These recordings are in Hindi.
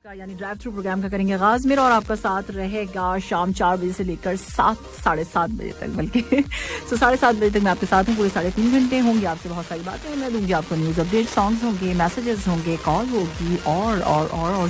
का यानी ड्राइव थ्रू प्रोग्राम का करेंगे आगाज मेरा और आपका साथ रहेगा शाम 4 बजे से लेकर 7-7:30 बजे तक, बल्कि तो 7:30 बजे तक मैं आपके साथ हूँ। पूरे 3.5 घंटे होंगे, आपसे बहुत सारी बातें मैं दूंगी आपको, न्यूज़ अपडेट, सॉन्ग्स होंगे, मैसेजेस होंगे, कॉल होगी और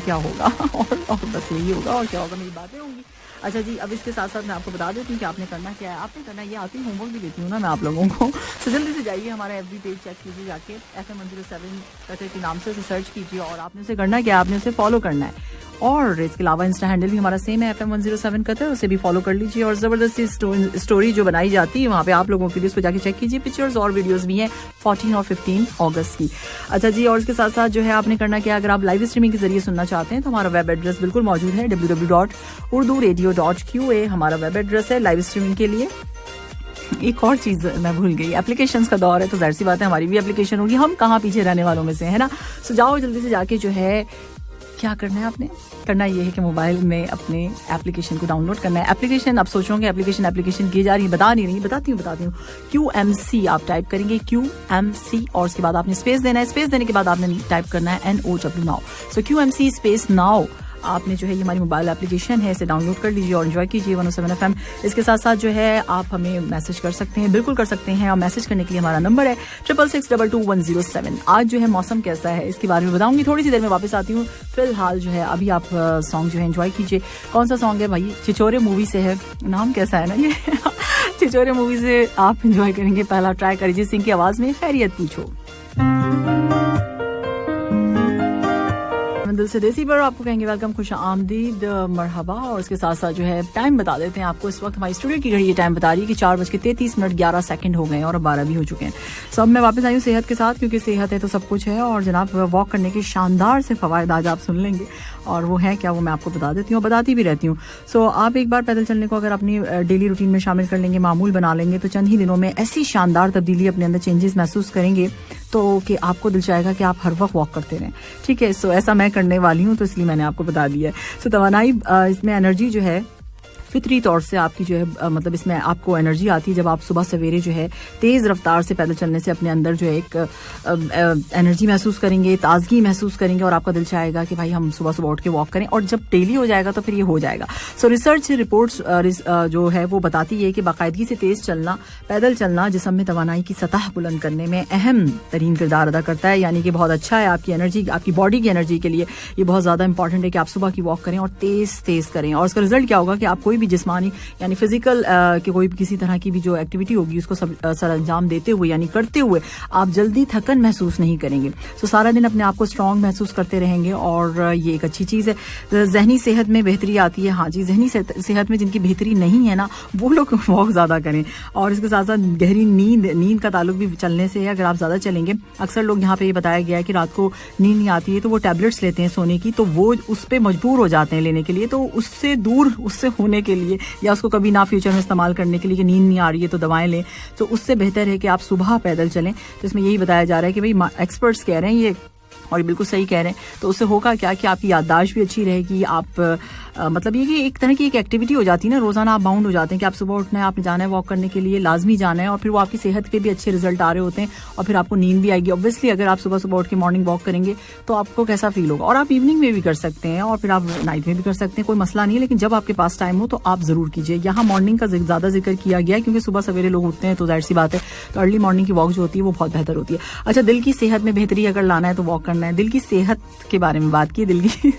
क्या होगा और बस यही होगा और क्या होगा, मेरी बातें होंगी। अच्छा जी, अब इसके साथ साथ मैं आपको बता देती हूँ कि आपने करना क्या है। आपने करना ये आती होमवर्क भी देती हूँ ना मैं आप लोगों को, तो जल्दी से जाइए हमारा एफबी पेज चेक कीजिए, जाके FM 107 कतर के नाम से सर्च कीजिए और आपने उसे करना क्या है, आपने उसे फॉलो करना है। और इसके अलावा इंस्टा हैंडल भी हमारा सेम है FM 107 कतर, उसे भी फॉलो कर लीजिए। और ज़बरदस्ती स्टोरी जो बनाई जाती है वहाँ पे आप लोगों के लिए, उसको जाके चेक कीजिए। पिक्चर्स और वीडियोस भी हैं 14 और 15 अगस्त की। अच्छा जी, और इसके साथ साथ जो है आपने करना क्या, अगर आप लाइव स्ट्रीमिंग के जरिए सुनना चाहते हैं तो हमारा वेब एड्रेस बिल्कुल मौजूद है, www.urdu-radio.qa हमारा वेब एड्रेस है लाइव स्ट्रीमिंग के लिए। एक और चीज मैं भूल गई, एप्लीकेशंस का दौर है तो जाहिर सी बात है हमारी भी एप्लीकेशन होगी, हम कहाँ पीछे रहने वालों में से, है ना। सो जाओ जल्दी से जाके जो है क्या करना है, आपने करना ये है कि मोबाइल में अपने एप्लीकेशन को डाउनलोड करना है। एप्लीकेशन आप सोचोगे एप्लीकेशन की जा रही है, बताती हूँ QMC आप टाइप करेंगे QMC और उसके बाद आपने स्पेस देना है। स्पेस देने के बाद आपने टाइप करना है NOW नाउ। सो QMC स्पेस नाउ आपने जो है ये हमारी मोबाइल एप्लीकेशन है, इसे डाउनलोड कर लीजिए और एंजॉय कीजिए 107 FM। इसके साथ साथ जो है आप हमें मैसेज कर सकते हैं, बिल्कुल कर सकते हैं। और मैसेज करने के लिए हमारा नंबर है 66622107। आज जो है मौसम कैसा है इसके बारे में बताऊंगी, थोड़ी सी देर में वापस आती हूँ। फिलहाल जो है अभी आप सॉन्ग जो है एंजॉय कीजिए। कौन सा सॉन्ग है भाई, छिछोरे मूवी से है, नाम कैसा है ना ये छिछोरे मूवी से आप एंजॉय करेंगे। पहला ट्राई अरिजीत सिंह की आवाज में खैरियत पूछो। दिल से देसी पर आपको कहेंगे वेलकम, खुश आमदीद, मरहबा। और इसके साथ साथ जो है टाइम बता देते हैं आपको। इस वक्त हमारी स्टूडियो की घड़ी ये टाइम बता रही है कि 4:33 हो गए और अब 12 भी हो चुके हैं। सब मैं वापस आई हूँ सेहत के साथ, क्योंकि सेहत है तो सब कुछ है। और जनाब वॉक करने के शानदार से फवायद आज आप सुन लेंगे, और वो है क्या वो मैं आपको बता देती हूँ, बताती भी रहती हूँ। सो आप एक बार पैदल चलने को अगर अपनी डेली रूटीन में शामिल कर लेंगे, मामूल बना लेंगे, तो चंद ही दिनों में ऐसी शानदार तब्दीली अपने अंदर चेंजेस महसूस करेंगे तो कि आपको दिल चाहेगा कि आप हर वक्त वॉक करते रहें। ठीक है, सो ऐसा मैं करने वाली हूँ तो इसलिए मैंने आपको बता दिया है। सो तवानाई इसमें एनर्जी जो है फितरी तौर से आपकी जो है मतलब इसमें आपको एनर्जी आती है जब आप सुबह सवेरे जो है तेज रफ्तार से पैदल चलने से अपने अंदर जो है एक एनर्जी महसूस करेंगे, ताजगी महसूस करेंगे और आपका दिल चाहेगा कि भाई हम सुबह सुबह उठ के वॉक करें। और जब डेली हो जाएगा तो फिर ये हो जाएगा। सो रिसर्च रिपोर्ट्स जो है वो बताती है कि बाकायदगी से तेज चलना, पैदल चलना जिस्म में तवानाई की सतह बुलंद करने में अहम तरीन किरदार अदा करता है। यानी कि बहुत अच्छा है आपकी एनर्जी, आपकी बॉडी की एनर्जी के लिए ये बहुत ज्यादा इंपॉर्टेंट है कि आप सुबह की वॉक करें और तेज करें। और इसका रिजल्ट क्या होगा कि आप कोई भी जिस्मानी यानी फिजिकल कि कोई भी किसी तरह की भी जो एक्टिविटी होगी उसको सर अंजाम देते हुए यानी करते हुए आप जल्दी थकन महसूस नहीं करेंगे। तो सारा दिन अपने आप को स्ट्रांग महसूस करते रहेंगे और ये एक अच्छी चीज है। जहनी सेहत में बेहतरी आती है। हाँ जी, जहनी सेहत में जिनकी बेहतरी नहीं है ना वो लोग वॉक ज्यादा करें। और इसके साथ साथ गहरी नींद का ताल्लुक भी चलने से है। अगर आप ज्यादा चलेंगे, अक्सर लोग यहाँ पे ये बताया गया है कि रात को नींद नहीं आती है तो वो टैबलेट्स लेते हैं सोने की, तो वो उस पर मजबूर हो जाते हैं लेने के लिए। तो उससे दूर उससे होने के लिए या उसको कभी ना फ्यूचर में इस्तेमाल करने के लिए कि नींद नहीं आ रही है तो दवाएं लें, तो उससे बेहतर है कि आप सुबह पैदल चलें। तो इसमें यही बताया जा रहा है कि भाई एक्सपर्ट्स कह रहे हैं ये, और बिल्कुल सही कह रहे हैं। तो उससे होगा क्या कि आपकी याददाश्त भी अच्छी रहेगी। आप मतलब ये कि एक तरह की एक एक्टिविटी हो जाती है ना, रोजाना आप बाउंड हो जाते हैं कि आप सुबह उठना है, आपने जाना है वॉक करने के लिए, लाजमी जाना है, और फिर वो आपकी सेहत पे भी अच्छे रिजल्ट आ रहे होते हैं और फिर आपको नींद भी आएगी। ऑब्वियसली अगर आप सुबह सुबह उठ के मॉर्निंग वॉक करेंगे तो आपको कैसा फील होगा। और आप इवनिंग में भी कर सकते हैं और फिर आप नाइट में भी कर सकते हैं, कोई मसला नहीं है। लेकिन जब आपके पास टाइम हो तो आप जरूर कीजिए। यहाँ मॉर्निंग का ज्यादा जिक्र किया गया है क्योंकि सुबह सवेरे लोग उठते हैं तो जाहिर सी बात है तो अर्ली मॉर्निंग की वॉक जो होती है वो बहुत बेहतर होती है। अच्छा, दिल की सेहत में बेहतरी अगर लाना है तो वॉक करना है। दिल की सेहत के बारे में बात की, दिल की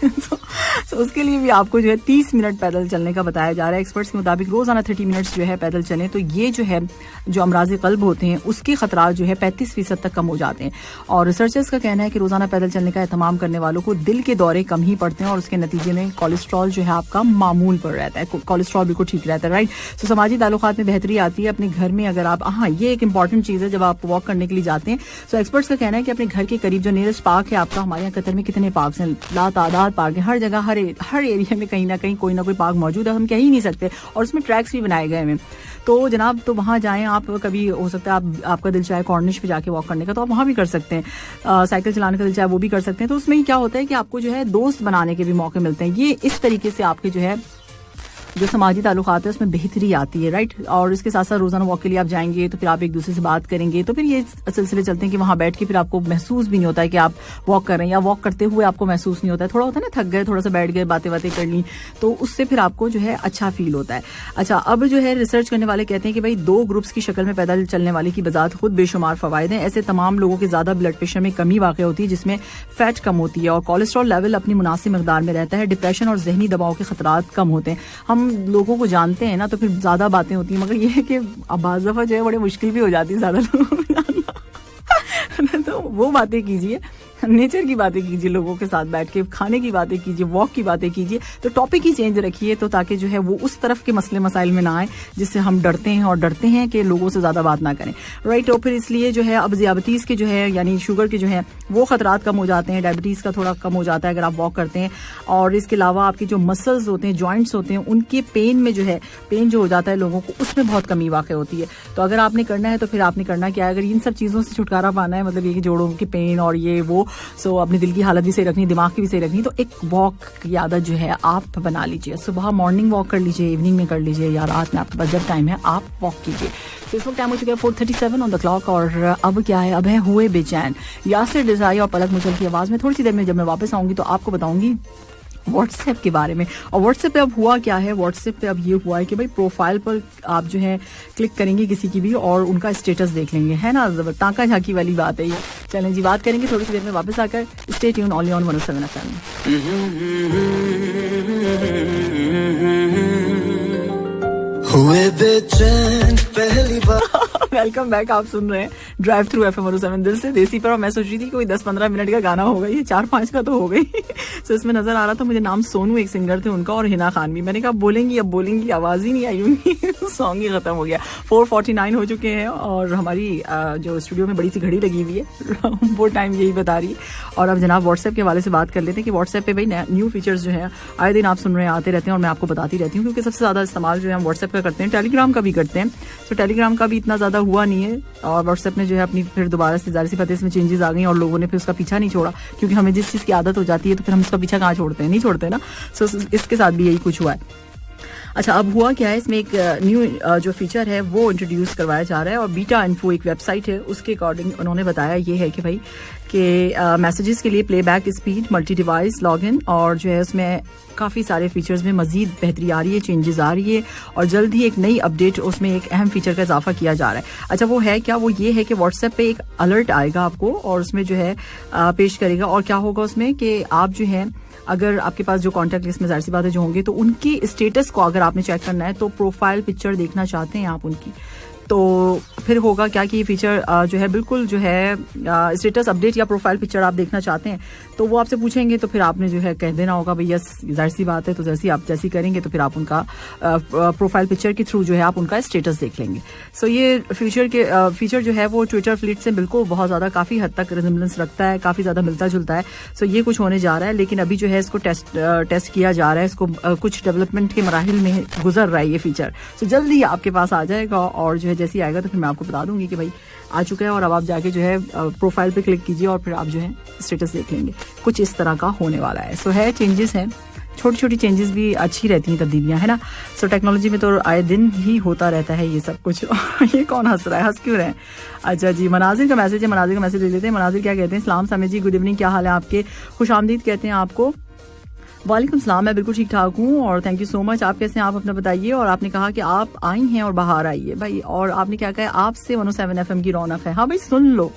तो उसके लिए भी आपको जो है 30 मिनट पैदल चलने का बताया जा रहा है। एक्सपर्ट्स के मुताबिक रोजाना 30 मिनट्स जो है पैदल चलें तो ये जो है जो अमराज़ क़ल्ब होते हैं उसके खतरात जो है 35% तक कम हो जाते हैं। और रिसर्चर्स का कहना है कि रोजाना पैदल चलने का एहतमाम करने वालों को दिल के दौरे कम ही पड़ते हैं और उसके नतीजे में कोलेस्ट्रॉल जो है आपका मामूल पर रहता है, कोलेस्ट्रॉल बिल्कुल ठीक रहता है। राइट, तो समाजी ताल्लुकात में बेहतरी आती है अपने घर में अगर आप, हाँ ये एक इंपॉर्टेंट चीज है जब आप वॉक करने के लिए जाते हैं। सो एक्सपर्ट्स का कहना है कि अपने घर के करीब जो नियरेस्ट पार्क है आपका, हमारे यहाँ कतर में कितने पार्क हैं, लातादाद पार्क है, हर जगह हर एरिया में कहीं ना कहीं कोई ना कोई पार्क मौजूद है, हम कह ही नहीं सकते। और उसमें ट्रैक्स भी बनाए गए हैं। तो जनाब तो वहां जाएं आप, कभी हो सकता है आपका दिल चाहे कॉर्निश पे जाके वॉक करने का तो आप वहां भी कर सकते हैं। साइकिल चलाने का दिल चाहे वो भी कर सकते हैं। तो उसमें क्या होता है कि आपको जो है दोस्त बनाने के भी मौके मिलते हैं। ये इस तरीके से आपके जो है जो समाजी ताल्लुकात है उसमें बेहतरी आती है, राइट। और इसके साथ साथ रोजाना वॉक के लिए आप जाएंगे तो फिर आप एक दूसरे से बात करेंगे, तो फिर ये सिलसिले चलते हैं कि वहां बैठ के फिर आपको महसूस भी नहीं होता है कि आप वॉक कर रहे हैं, या वॉक करते हुए आपको महसूस नहीं होता है। थोड़ा होता है ना, थक गए, थोड़ा सा बैठ गए, बातें कर ली, तो उससे फिर आपको जो है अच्छा फील होता है। अच्छा, अब जो है रिसर्च करने वाले कहते हैं कि भाई 2 ग्रुप्स की शक्ल में पैदल चलने वाले की बजात खुद बेशुमार फवायद हैं। ऐसे तमाम लोगों के ज्यादा ब्लड प्रेशर में कमी वाक़ होती है, जिसमें फैट कम होती है और कोलेस्ट्रॉल लेवल अपनी मुनासिब मकदार में रहता है। डिप्रेशन और जहनी दबाव के खतरात कम होते हैं। हम लोगों को जानते हैं ना, तो फिर ज्यादा बातें होती हैं, मगर ये है कि बाज़ दफा जो है बड़े मुश्किल भी हो जाती है ज्यादा लोगों को जानना। तो वो बातें कीजिए, नेचर की बातें कीजिए, लोगों के साथ बैठ के खाने की बातें कीजिए, वॉक की बातें कीजिए, तो टॉपिक ही चेंज रखिए, तो ताकि जो है वो उस तरफ के मसले मसाइल में ना आए जिससे हम डरते हैं कि लोगों से ज्यादा बात ना करें, राइट। और फिर इसलिए जो है अब ज़ियाबतीज़ के जो है यानी शुगर के जो है वो खतरात कम हो जाते हैं, डायबिटीज का थोड़ा कम हो जाता है अगर आप वॉक करते हैं। और इसके अलावा आपके जो मसल्स होते हैं, जॉइंट्स होते हैं, उनके पेन में जो है पेन जो हो जाता है लोगों को, उसमें बहुत कमी वाक़ होती है। तो अगर आपने करना है तो फिर आपने करना क्या है, अगर इन सब चीज़ों से छुटकारा पाना है, मतलब ये कि जोड़ों की पेन और ये वो, सो अपने दिल की हालत भी सही रखनी, दिमाग की भी सही रखनी, तो एक वॉक की आदत जो है आप बना लीजिए। सुबह मॉर्निंग वॉक कर लीजिए, इवनिंग में कर लीजिए, या रात में आपके पास जब टाइम है आप वॉक कीजिए। तो इस वक्त टाइम हो चुका है 4:37 ऑन द क्लॉक। और अब क्या है, अब है हुए बेचैन, यासिर डिजाई और पलक मुचल की आवाज में। थोड़ी सी देर में जब मैं वापस आऊंगी तो आपको बताऊंगी व्हाट्सएप के बारे में। और व्हाट्सएप पे अब हुआ क्या है, व्हाट्सएप पे अब ये हुआ है कि भाई प्रोफाइल पर आप जो है क्लिक करेंगे किसी की भी और उनका स्टेटस देख लेंगे, है ना, टाँका झांकी वाली बात है ये। चलें जी, बात करेंगे थोड़ी सी देर में वापस आकर। Stay tune only on 107 FM। हुए बेचैन पहली बार। वेलकम बैक, आप सुन रहे हैं ड्राइव थ्रू FM 107 दिल से देसी पर। और मैं सोच रही थी कोई 10-15 मिनट का गाना होगा, ये 4-5 का तो हो गई। तो इसमें नजर आ रहा था मुझे, नाम सोनू एक सिंगर थे उनका, और हिना खान भी। मैंने कहा बोलेंगी, अब बोलेंगी, आवाज ही नहीं आई उनकी। सॉन्ग ही खत्म हो गया। 4:49 हो चुके हैं और हमारी जो स्टूडियो में बड़ी सी घड़ी लगी हुई है वो टाइम यही बता रही है। और अब जनाब व्हाट्सएप के हवाले से बात कर लेते हैं कि व्हाट्सएप पे भाई न्यू फीचर्स जो है आए दिन आप सुन रहे हैं, आते रहते हैं, और मैं आपको बताती रहती हूँ, क्योंकि सबसे ज्यादा इस्तेमाल जो है हम व्हाट्सएप का करते हैं, टेलीग्राम का भी करते हैं। तो टेलीग्राम का भी इतना ज्यादा हुआ नहीं है, और व्हाट्सएप ने जो है अपनी फिर दोबारा से जाहिर सी बात है इसमें चेंजेस आ गई और लोगों ने फिर उसका पीछा नहीं छोड़ा, क्योंकि हमें जिस चीज की आदत हो जाती है तो फिर हम उसका पीछा कहाँ छोड़ते हैं, नहीं छोड़ते ना। सो इसके साथ भी यही कुछ हुआ है। अच्छा, अब हुआ क्या है, इसमें एक न्यू जो फीचर है वो इंट्रोड्यूस करवाया जा रहा है, और बीटा इन्फो एक वेबसाइट है, उसके अकॉर्डिंग उन्होंने बताया ये है कि भाई कि मैसेजेस के लिए playback speed, multi device login, और जो है उसमें काफ़ी सारे फीचर्स में मजीद बेहतरी आ रही है, चेंजेस आ रही है, और जल्द ही एक नई अपडेट उसमें एक अहम फीचर का इजाफा किया जा रहा है। अच्छा, वो है क्या, वो ये है कि व्हाट्सएप पे एक अलर्ट आएगा आपको, और उसमें जो है पेश करेगा, और क्या होगा उसमें कि आप जो है अगर आपके पास जो कॉन्टैक्ट लिस्ट में जाहिर सी बात है जो होंगे, तो उनकी स्टेटस को अगर आपने चेक करना है, तो प्रोफाइल पिक्चर देखना चाहते हैं आप उनकी, तो फिर होगा क्या कि ये फीचर जो है बिल्कुल जो है स्टेटस अपडेट या प्रोफाइल पिक्चर आप देखना चाहते हैं, तो वो आपसे पूछेंगे, तो फिर आपने जो है कह देना होगा भाई यस, जाहिर सी बात है, तो जैसी आप जैसी करेंगे तो फिर आप उनका प्रोफाइल पिक्चर के थ्रू जो है आप उनका स्टेटस देख लेंगे। सो ये फीचर जो है वो ट्विटर फ्लीट से बिल्कुल बहुत ज़्यादा काफ़ी हद तक रिजेम्बलेंस रखता है, काफ़ी ज़्यादा मिलता जुलता है। सो ये कुछ होने जा रहा है, लेकिन अभी जो है इसको टेस्ट किया जा रहा है, इसको कुछ डेवलपमेंट के मराहिल में गुजर रहा है ये फीचर। सो जल्द ही आपके पास आ जाएगा, और जो है जैसे आएगा तो फिर मैं आपको बता दूंगी कि भाई आ चुका है, और अब आप जाके जो है प्रोफाइल पे क्लिक कीजिए और फिर आप जो है स्टेटस देख लेंगे। कुछ इस तरह का होने वाला है। सो है चेंजेस हैं, छोटी छोटी चेंजेस भी अच्छी रहती हैं, तब्दीलियां, है ना। सो टेक्नोलॉजी में तो आए दिन ही होता रहता है ये सब कुछ। ये कौन हंस रहा है, हंस क्यों रहे हैं? अच्छा जी, मनाजिर का मैसेज है, मनाजिर का मैसेज ले लेते हैं। मनाजिर क्या कहते हैं? सलाम सामिर जी, गुड इवनिंग, क्या हाल है आपके? खुशामदीद कहते हैं आपको। वालेकुम सलाम, मैं बिल्कुल ठीक ठाक हूँ और थैंक यू सो मच। आप कैसे हैं, आप अपना बताइए। और आपने कहा कि आप आई हैं और बाहर आइए भाई, और आपने क्या कहा, आपसे 107 FM की रौनक है। हाँ भाई, सुन लो,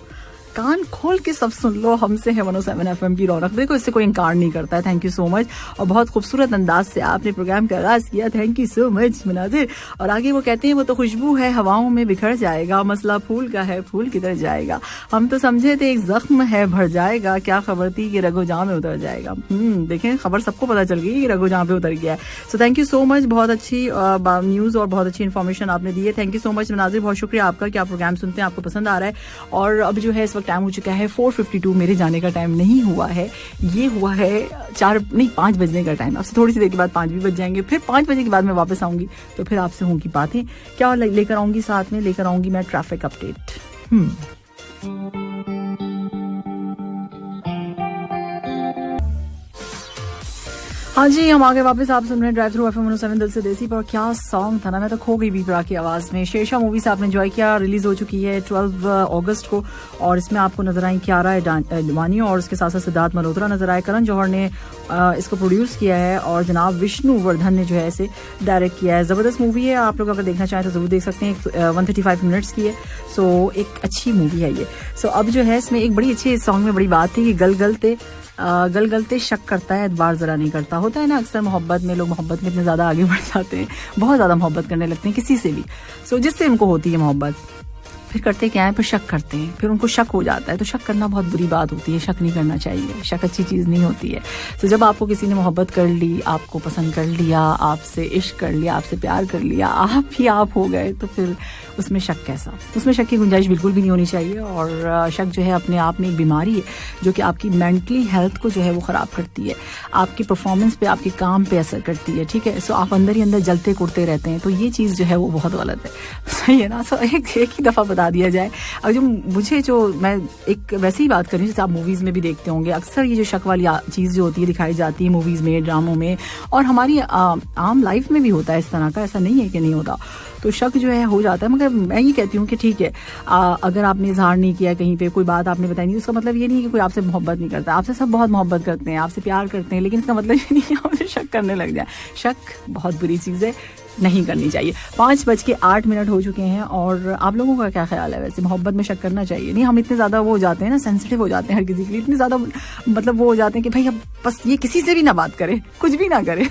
कान खोल के सब सुन लो, हमसे है 107 FM की रौनक। देखो, इससे कोई इनकार नहीं करता है। थैंक यू सो मच, और बहुत खूबसूरत अंदाज से आपने प्रोग्राम का आगाज किया। Thank you so much Manazir. और आगे वो कहते हैं, वो तो खुशबू है हवाओं में बिखर जाएगा, मसला फूल का है, फूल किधर जाएगा। हम तो समझे थे एक जख्म है भर जाएगा, क्या खबर थी कि रगो जां में उतर जाएगा। देखें, खबर सबको पता चल गई कि रगो जां पे उतर गया है। So thank you so much, बहुत अच्छी न्यूज़ और बहुत अच्छी इन्फॉर्मेशन आपने दी है। थैंक यू सो मच मनाजिर, बहुत शुक्रिया आपका कि आप प्रोग्राम सुनते हैं, आपको पसंद आ रहा है। और अब जो है इस टाइम हो चुका है 4:52, मेरे जाने का टाइम नहीं हुआ है, ये हुआ है 5 बजने का टाइम। आपसे थोड़ी सी देर के बाद 5 भी बज जाएंगे, फिर 5 बजे के बाद मैं वापस आऊंगी, तो फिर आपसे होंगी बातें। क्या लेकर आऊंगी साथ में? लेकर आऊंगी मैं ट्रैफिक अपडेट। हाँ जी, हम आगे वापस आप सुन रहे हैं ड्राइव थ्रू FM 107 दिल से देसी पर। क्या सॉन्ग था ना, मैं तो खो गई बीपरा की आवाज में। शेरशाह मूवी से आपने एंजॉय किया, रिलीज हो चुकी है 12 अगस्त को और इसमें आपको नजर आई कियारा अडवाणी और उसके साथ साथ सिद्धार्थ मल्होत्रा नजर आए। करण जौहर ने इसको प्रोड्यूस किया है और जनाब विष्णु वर्धन ने जो है इसे डायरेक्ट किया है। जबरदस्त मूवी है, आप लोग अगर देखना चाहें तो जरूर देख सकते हैं। 135 मिनट्स की है, सो एक अच्छी मूवी है ये। सो अब जो है इसमें एक बड़ी अच्छी सॉन्ग में बड़ी बात थी कि गल गलते शक करता है, एतबार जरा नहीं करता। होता है ना अक्सर मोहब्बत में, लोग मोहब्बत में इतने ज्यादा आगे बढ़ जाते हैं, बहुत ज्यादा मोहब्बत करने लगते हैं किसी से भी, सो जिससे उनको होती है मोहब्बत, फिर करते क्या है, फिर शक करते हैं, फिर उनको शक हो जाता है। तो शक करना बहुत बुरी बात होती है, शक नहीं करना चाहिए, शक अच्छी चीज़ नहीं होती है। तो जब आपको किसी ने मोहब्बत कर ली, आपको पसंद कर लिया, आपसे इश्क कर लिया, आपसे प्यार कर लिया, आप ही आप हो गए, तो फिर उसमें शक कैसा? उसमें शक की गुंजाइश बिल्कुल भी नहीं होनी चाहिए। और शक जो है अपने आप में एक बीमारी है जो कि आपकी मेंटली हेल्थ को जो है वो ख़राब करती है, आपकी परफॉर्मेंस पे, आपके काम पे असर करती है, ठीक है। सो आप अंदर ही अंदर जलते कुड़ते रहते हैं, तो ये चीज़ जो है वो बहुत गलत है, सही है ना। सो एक ही दफ़ा बता दिया जाए। अब जो मैं एक वैसे ही बात कर रही हूँ जैसे आप मूवीज़ में भी देखते होंगे, अक्सर ये जो शक वाली चीज़ जो होती है दिखाई जाती है मूवीज़ में, ड्रामों में, और हमारी आम लाइफ में भी होता है इस तरह का, ऐसा नहीं है कि नहीं होता। तो शक जो है हो जाता है, मगर मैं ये कहती हूँ कि ठीक है, अगर आपने इजहार नहीं किया कहीं पे, कोई बात आपने बताई नहीं, उसका मतलब ये नहीं है कि कोई आपसे मोहब्बत नहीं करता। आपसे सब बहुत मोहब्बत करते हैं, आपसे प्यार करते हैं, लेकिन इसका मतलब ये नहीं है आपसे शक करने लग जाए। शक बहुत बुरी चीज़ है, नहीं करनी चाहिए। 5:08 हो चुके हैं और आप लोगों का क्या ख्याल है? वैसे मोहब्बत में शक करना चाहिए? नहीं, हम इतने ज़्यादा वो हो जाते हैं ना, सेंसिटिव हो जाते हैं हर किसी के लिए, इतने ज़्यादा मतलब वो हो जाते हैं कि भाई अब बस ये किसी से भी ना बात करें, कुछ भी ना करें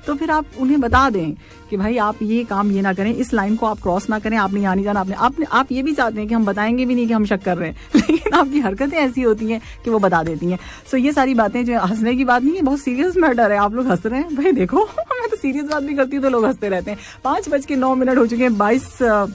तो फिर आप उन्हें बता दें कि भाई आप ये काम ये ना करें, इस लाइन को आप क्रॉस ना करें, आपने यहाँ नहीं जाना। आप ये भी चाहते हैं कि हम बताएंगे भी नहीं कि हम शक कर रहे हैं, लेकिन आपकी हरकतें ऐसी होती हैं कि वो बता देती हैं। सो ये सारी बातें जो हंसने की बात नहीं है, बहुत सीरियस मैटर है। आप लोग हंस रहे हैं, भाई देखो मैं तो सीरियस बात भी करती हूँ तो लोग हंसते रहते हैं। 5:09 हो चुके हैं, 22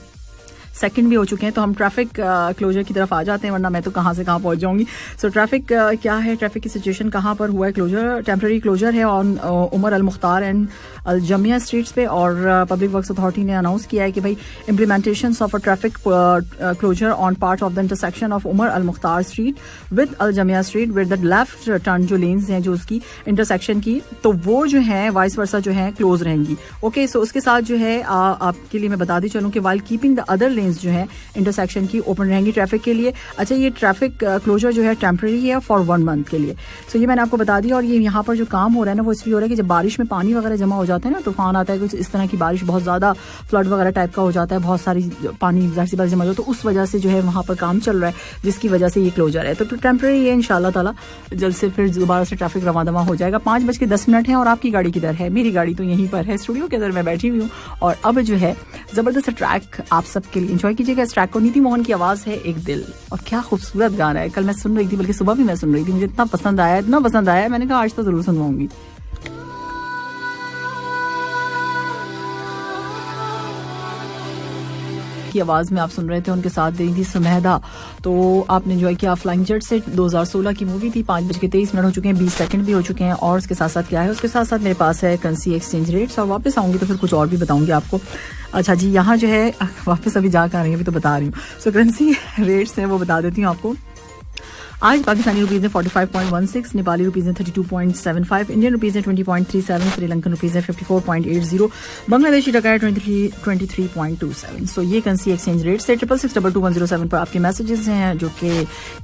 सेकंड भी हो चुके हैं, तो हम ट्रैफिक क्लोजर की तरफ आ जाते हैं, वरना मैं तो कहाँ से कहाँ पहुंच जाऊंगी। सो ट्रैफिक क्या है, ट्रैफिक की सिचुएशन कहाँ पर हुआ है क्लोजर? टेम्पररी क्लोजर है on Omar Al Mukhtar and Al Jamia streets पे, और पब्लिक वर्क्स अथॉरिटी ने अनाउंस किया है कि भाई implementation of a traffic closure on part of the intersection of Omar Al Mukhtar street with Al Jamia street with the left turn जो लेन्स हैं जो उसकी इंटरसेक्शन की, तो वो जो है वाइस वर्सा जो है क्लोज रहेंगी। ओके, सो उसके साथ जो है आपके लिए मैं बता दी चलूँ कि while keeping the other lens जो है इंटरसेक्शन की ओपन रहेंगी ट्रैफिक के लिए। अच्छा, ये ट्रैफिक क्लोजर जो है टेम्पररी है फॉर 1 मंथ के लिए। सो ये मैंने आपको बता दिया। और ये यहाँ पर जो काम हो रहा है ना वो इसलिए हो रहा है कि जब बारिश में पानी वगैरह जमा हो जाता है ना, तूफान आता है, कुछ इस तरह की बारिश, बहुत ज्यादा फ्लड वगैरह टाइप का हो जाता है, बहुत सारी पानी जाहिर सी बात जमा हो, तो उस वजह से जो है वहाँ पर काम चल रहा है, जिसकी वजह से ये क्लोजर है। तो टेम्पररी है, इंशाल्लाह ताला जल्द से फिर दोबारा से ट्रैफिक रवादमा हो जाएगा। 5:10 है और आपकी गाड़ी किधर है? मेरी गाड़ी तो यहीं पर है, स्टूडियो के अंदर मैं बैठी हुई हूँ। और अब जो है जबरदस्त ट्रैक आप सबके लिए, एंजॉय कीजिएगा इस ट्रैक को। नीति मोहन की आवाज है एक दिल, और क्या खूबसूरत गाना है। कल मैं सुन रही थी, बल्कि सुबह भी मैं सुन रही थी, मुझे इतना पसंद आया, मैंने कहा आज तो जरूर सुनवाऊंगी। की आवाज में आप सुन रहे थे, उनके साथ दे रही थी सुमेहदा। तो आपने एंजॉय किया फ्लाइंग जेट से, 2016 की मूवी थी। 5:23 हो चुके हैं, 20 सेकंड भी हो चुके हैं। और उसके साथ साथ क्या है, उसके साथ साथ मेरे पास है करेंसी एक्सचेंज रेट्स, और वापस आऊंगी तो फिर कुछ और भी बताऊंगी आपको। अच्छा जी, यहाँ जो है वापस अभी जा कर आ रही है, अभी तो बता रही हूँ। सो करेंसी रेट्स हैं वो बता देती हूँ आपको। आज पाकिस्तानी रुपीज है 45.16, नेपाली रुपीज है 32.75, इंडियन रुपीज है 20.37, श्रीलंकन रुपीज है 54.80, बांग्लादेशी टका है 23.27। सो ये करेंसी एक्सचेंज रेट से 66622107 पर आपके मैसेजेस हैं जो कि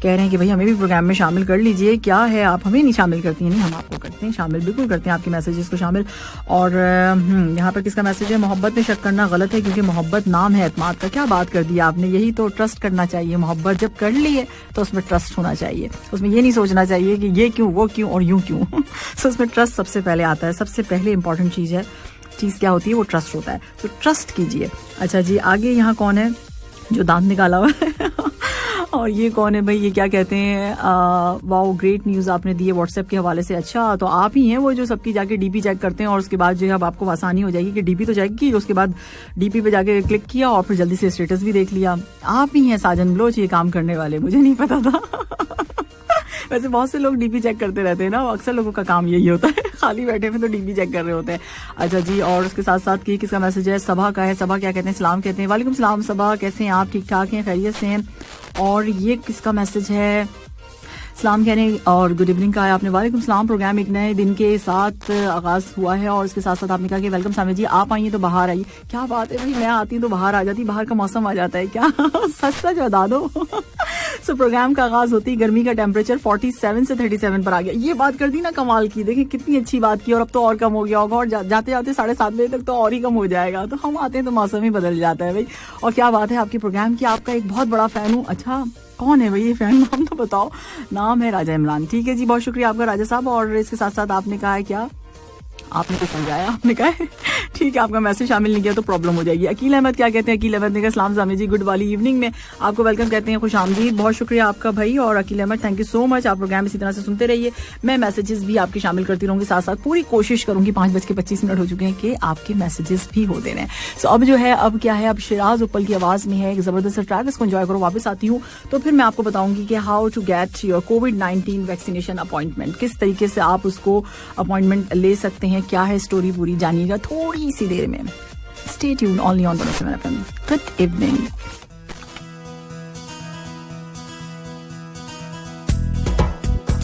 कह रहे हैं कि भाई हमें भी प्रोग्राम में शामिल कर लीजिए। क्या है, आप हमें नहीं शामिल करती हैं? नहीं, हम आपको करते हैं शामिल, बिल्कुल करते हैं आपके मैसेजेस को शामिल। और यहाँ पर किसका मैसेज है? मोहब्बत में शक करना गलत है, क्योंकि मोहब्बत नाम है एतमाद का। क्या बात कर दी आपने, यही तो ट्रस्ट करना चाहिए। मोहब्बत जब कर ली है तो उसमें ट्रस्ट होना चाहिए, उसमें ये नहीं सोचना चाहिए कि ये क्यों, वो क्यों और यूं क्यों। सो उसमें ट्रस्ट सबसे पहले आता है, सबसे पहले इंपॉर्टेंट चीज क्या होती है? वो ट्रस्ट होता है, तो ट्रस्ट कीजिए। अच्छा जी, आगे यहाँ कौन है जो दांत निकाला हुआ है? और ये कौन है भाई, ये क्या कहते हैं? वाओ, ग्रेट न्यूज आपने दी है व्हाट्सएप के हवाले से। अच्छा, तो आप ही हैं वो जो सबकी जाके डीपी चेक करते हैं, और उसके बाद जो है अब आपको आसानी हो जाएगी कि डीपी तो चेक की, उसके बाद डीपी पे जाके क्लिक किया और फिर जल्दी से स्टेटस भी देख लिया। आप ही हैं साजन बलोच ये काम करने वाले, मुझे नहीं पता था। वैसे बहुत से लोग डीपी चेक करते रहते हैं ना, अक्सर लोगों का काम यही होता है, खाली बैठे में तो डीपी चेक कर रहे होते हैं। अच्छा जी, और उसके साथ साथ की किसका मैसेज है? सबा का है। सबा क्या कहते हैं? सलाम कहते हैं। वालेकुम सलाम सबा, कैसे हैं आप? ठीक ठाक हैं, खैरियत से हैं? और ये किसका मैसेज है? सलाम कहने और गुड इवनिंग का है आपने। वालेकुम सलाम। प्रोग्राम एक नए दिन के साथ आगाज हुआ है और इसके साथ साथ आपने कहा कि वेलकम सामिया जी, आप आइए तो बाहर आइए। क्या बात है भाई, मैं आती हूँ तो बाहर आ जाती, बाहर का मौसम आ जाता है क्या? सच सच बता दो। सो प्रोग्राम का आगाज होती है, गर्मी का टेम्परेचर 47 से 37 पर आ गया। ये बात कर दी ना कमाल की, देखिए कितनी अच्छी बात की। और अब तो और कम हो गया होगा और जाते जाते 7:30 बजे तक तो और ही कम हो जाएगा। तो हम आते हैं तो मौसम ही बदल जाता है भाई। और क्या बात है आपके प्रोग्राम की, आपका एक बहुत बड़ा फैन हूँ। अच्छा कौन है भाई ये फैन, नाम तो बताओ। नाम है राजा इमरान। ठीक है जी, बहुत शुक्रिया आपका राजा साहब। और इसके साथ साथ आपने कहा है क्या, आपने तो समझाया, आपने कहा है ठीक है, आपका मैसेज शामिल नहीं किया तो प्रॉब्लम हो जाएगी। अकील अहमद क्या कहते हैं? अकील अहमद ने कहा सलाम सामी जी, गुड वाली इवनिंग में आपको वेलकम कहते हैं, खुश आमदीद। बहुत शुक्रिया आपका भाई। और Akeel Ahmad thank you so much. आप प्रोग्राम इसी तरह से सुनते रहिए, मैं मैसेजेस भी आपके शामिल करती रहूंगी, साथ साथ पूरी कोशिश करूंगी। 5:25 हो चुके हैं कि आपके मैसेजेस भी होते रहे। सो अब जो है, अब क्या है, अब शिराज उपल की आवाज में है एक जबरदस्त ट्रैक, इसको एंजॉय करो। वापस आती हूँ तो फिर मैं आपको बताऊंगी कि हाउ टू गेट योर कोविड-19 वैक्सीनेशन अपॉइंटमेंट, किस तरीके से आप उसको अपॉइंटमेंट ले सकते हैं, क्या है स्टोरी पूरी जानिएगा थोड़ी सी देर में। Stay tuned only on 107 FM। Good evening.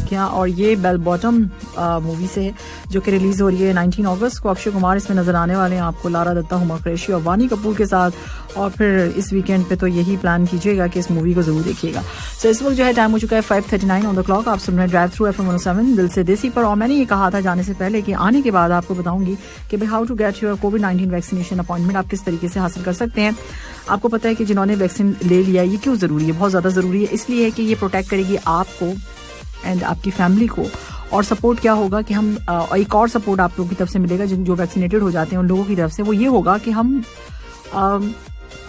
क्या, और ये बेल बॉटम मूवी से जो कि रिलीज हो रही है 19 अगस्त को। अक्षय कुमार इसमें नजर आने वाले हैं आपको, लारा दत्ता, हुमा कुरैशी और वानी कपूर के साथ। और फिर इस वीकेंड पे तो यही प्लान कीजिएगा कि इस मूवी को जरूर देखिएगा। सो इस वक्त जो है टाइम हो चुका है 5:39 ऑन द क्लॉक। आप सुन रहे हैं ड्राइव थ्रू FM 107 दिल से देसी पर। और मैंने ये कहा था जाने से पहले कि आने के बाद आपको बताऊंगी कि भाई हाउ टू गेट योर कोविड-19 वैक्सीनेशन अपॉइंटमेंट, आप किस तरीके से हासिल कर सकते हैं। आपको पता है कि जिन्होंने वैक्सीन ले लिया, ये क्यों जरूरी है? बहुत ज्यादा जरूरी है, इसलिए है कि ये प्रोटेक्ट करेगी आपको एंड आपकी फैमिली को। और सपोर्ट क्या होगा कि हम एक और सपोर्ट आप लोगों की तरफ से मिलेगा, जो वैक्सीनेटेड हो जाते हैं उन लोगों की तरफ से, वो ये होगा कि हम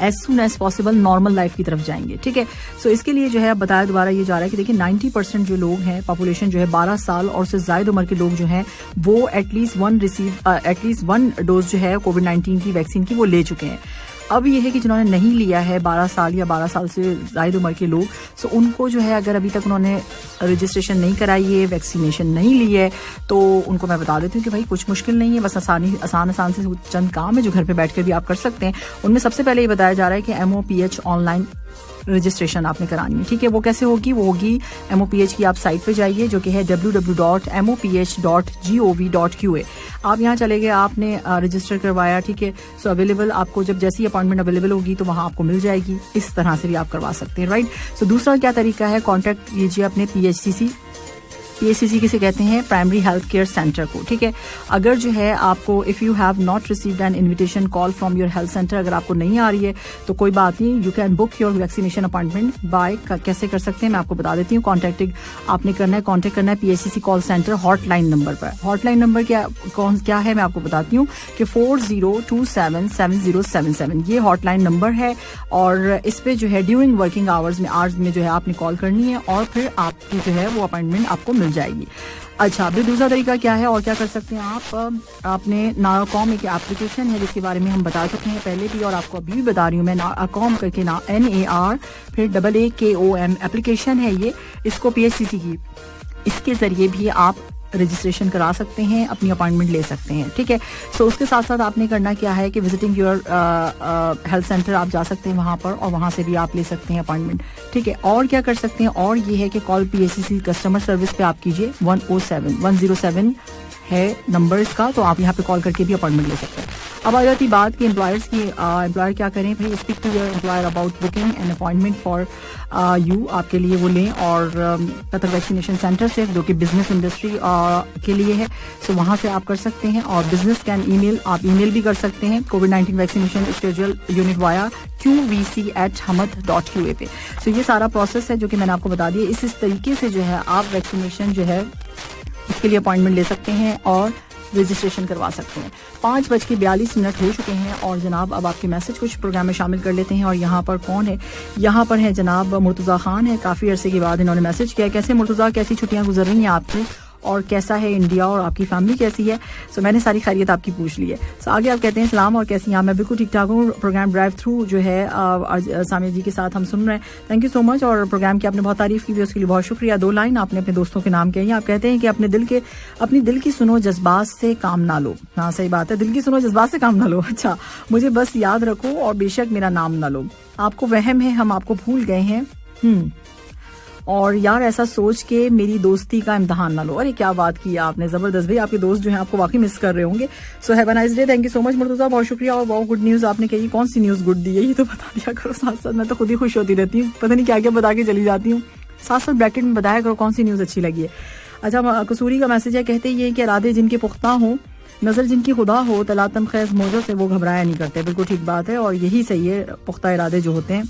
as soon as possible normal life की तरफ जाएंगे। ठीक है, सो इसके लिए जो है अब बताया दोबारा ये जा रहा है कि देखिए 90% जो लोग हैं, पॉपुलेशन जो है 12 साल और उससे ज्यादा उम्र के लोग जो हैं, वो एटलीस्ट वन डोज जो है कोविड-19 की वैक्सीन की वो ले चुके हैं। अब ये है कि जिन्होंने नहीं लिया है 12 साल या 12 साल से ज्यादा उम्र के लोग, सो उनको जो है अगर अभी तक उन्होंने रजिस्ट्रेशन नहीं कराई है, वैक्सीनेशन नहीं ली है, तो उनको मैं बता देती हूँ कि भाई कुछ मुश्किल नहीं है, बस आसान से चंद काम है जो घर पे बैठकर भी आप कर सकते हैं। उनमें सबसे पहले ये बताया जा रहा है कि MOPH ऑनलाइन रजिस्ट्रेशन आपने करानी है। ठीक है, वो कैसे होगी? वो होगी MOPH की आप साइट पे जाइए जो कि है www.moph.gov.qa। आप यहाँ चले गए, आपने रजिस्टर करवाया। ठीक है, सो अवेलेबल आपको जब जैसी अपॉइंटमेंट अवेलेबल होगी तो वहाँ आपको मिल जाएगी। इस तरह से भी आप करवा सकते हैं, राइट। सो दूसरा क्या तरीका है, कॉन्टैक्ट कीजिए अपने PHCC किसे कहते हैं, प्राइमरी हेल्थ केयर सेंटर को। ठीक है, अगर जो है आपको if you have not received an invitation call from your health centre, अगर आपको नहीं आ रही है तो कोई बात नहीं, you can book your vaccination appointment bye. कैसे कर सकते हैं मैं आपको बता देती हूँ। कॉन्टैक्ट करना है PHCC call centre hotline number पर। हॉटलाइन नंबर क्या है मैं आपको बताती हूँ कि 40277077 ये हॉटलाइन नंबर है। और इस पे जो है ड्यूरिंग वर्किंग आवर्स में जो है आपने कॉल करनी है और फिर आपकी जो है वो अपॉइंटमेंट आपको मिल जाएगी। अच्छा, अभी दूसरा तरीका क्या है और क्या कर सकते हैं आप, आपने नाकॉम एक एप्लीकेशन है जिसके बारे में हम बता चुके हैं पहले भी और आपको अभी भी बता रही हूँ मैं, नाकॉम करके NAR फिर AAKOM एप्लीकेशन है ये, इसको PHCC की, इसके जरिए भी आप रजिस्ट्रेशन करा सकते हैं, अपनी अपॉइंटमेंट ले सकते हैं। ठीक है, सो उसके साथ साथ आपने करना क्या है कि विजिटिंग योर हेल्थ सेंटर आप जा सकते हैं वहां पर और वहां से भी आप ले सकते हैं अपॉइंटमेंट। ठीक है, और क्या कर सकते हैं, और ये है कि कॉल PHCC कस्टमर सर्विस पे आप कीजिए, 107 है नंबर इसका, तो आप यहाँ पे कॉल करके भी अपॉइंटमेंट ले सकते हैं। अब आ जाती बात कि एम्प्लॉयर्स की, एम्प्लॉयर क्या करें भाई, speak to your employer about booking an appointment for you, आपके लिए वो लें। और कतर वैक्सीनेशन सेंटर से जो कि बिजनेस इंडस्ट्री के लिए है, सो वहाँ से आप कर सकते हैं। और बिजनेस कैन ईमेल, आप ईमेल भी कर सकते हैं कोविड-19 vaccination schedule unit via qvc@hamad.qa पे। सो ये सारा प्रोसेस है जो कि मैंने आपको बता दिया। इस तरीके से जो है आप वैक्सीनेशन जो है इसके लिए अपॉइंटमेंट ले सकते हैं और रजिस्ट्रेशन करवा सकते हैं। 5:42 हो चुके हैं और जनाब अब आपके मैसेज कुछ प्रोग्राम में शामिल कर लेते हैं। और यहाँ पर कौन है, यहाँ पर है जनाब मुर्तज़ा खान है, काफ़ी अरसे के बाद इन्होंने मैसेज किया। कैसे मुर्तज़ा, कैसी छुट्टियाँ गुजर रही हैं आपकी और कैसा है इंडिया और आपकी फैमिली कैसी है? सो मैंने सारी खैरियत आपकी पूछ ली है। सो आगे आप कहते हैं सलाम और कैसी हैं आप? मैं बिल्कुल ठीक ठाक हूँ। प्रोग्राम ड्राइव थ्रू जो है सामिया जी के साथ हम सुन रहे हैं, थैंक यू सो मच। और प्रोग्राम की आपने बहुत तारीफ की थी, उसके लिए बहुत शुक्रिया। 2 लाइन आपने अपने दोस्तों के नाम कही। आप कहते हैं कि अपनी दिल की सुनो, जज्बात से काम ना लो। हाँ सही बात है, दिल की सुनो, जज्बात से काम ना लो। अच्छा, मुझे बस याद रखो और बेशक मेरा नाम ना लो। आपको वहम है हम आपको भूल गए हैं। और यार ऐसा सोच के मेरी दोस्ती का इम्तिहान ना लो। अरे क्या बात की आपने, जबरदस्त भाई, आपके दोस्त जो है आपको वाकई मिस कर रहे होंगे। So have a nice day, thank you so much Murtaza, बहुत शुक्रिया। और बहुत गुड न्यूज़ आपने कही, कौन सी न्यूज़ गुड दी है ये तो बता दिया करो साथ साथ, मैं तो खुद ही खुश होती रहती हूँ, पता नहीं क्या क्या बता के चली जाती हूँ, साथ साथ ब्रैकेट में बताया करो कौन सी न्यूज़ अच्छी लगी है। अच्छा, कसूरी का मैसेज है, कहते ये कि इरादे जिनके पुख्ता हों, नज़र जिनकी खुदा हो, तलातम खैस मौजों से वो घबराया नहीं करते। बिल्कुल ठीक बात है और यही सही है, पुख्ता इरादे जो होते हैं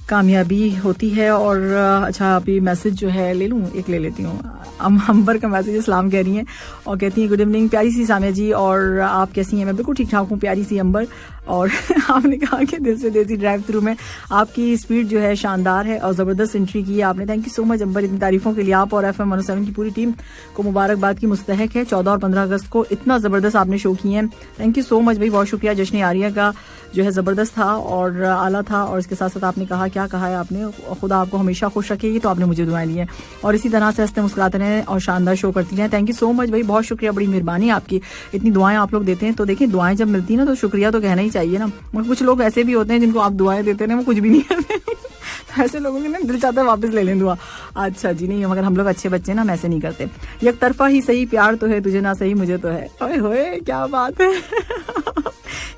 कामयाबी होती है। और अच्छा, अभी मैसेज जो है ले लूँ, एक ले लेती हूँ। अंबर का मैसेज इस्लाम कह रही हैं और कहती हैं गुड इवनिंग प्यारी सी सामिया जी, और आप कैसी हैं? मैं बिल्कुल ठीक ठाक हूँ प्यारी सी अंबर। और आपने कहा कि दिल से देसी ड्राइव थ्रू में आपकी स्पीड जो है शानदार है और ज़बरदस्त एंट्री की है आपने। थैंक यू सो मच अंबर, इतनी तारीफों के लिए आप और FM 107 की पूरी टीम को मुबारकबाद की मुस्तहक है। 14 और 15 अगस्त को इतना ज़बरदस्त आपने शो किए हैं, थैंक यू सो मच भाई, बहुत शुक्रिया। जश्न आरिया का जो है ज़बरदस्त था और आला था, और इसके साथ साथ आपने कहा, क्या कहा है आपने, खुदा आपको हमेशा खुश रखेगी, तो आपने मुझे दुआएं दी हैं और इसी तरह से हंसते मुस्कुराते रहें और शानदार शो करती रहें। थैंक यू सो मच भाई, बहुत शुक्रिया, बड़ी मेहरबानी आपकी, इतनी दुआएं आप लोग देते हैं। तो देखिए दुआएं जब मिलती है ना तो शुक्रिया तो कहना ही चाहिए ना। मगर कुछ लोग ऐसे भी होते हैं जिनको आप दुआएं देते हैं वो कुछ भी नहीं करते तो ऐसे लोगों के ना दिल चाहता है वापस ले लें दुआ। अच्छा जी, नहीं, मगर हम लोग अच्छे बच्चे ना, हम ऐसे नहीं करते। एक तरफा ही सही प्यार तो है, तुझे ना सही मुझे तो है। ओए होए क्या बात है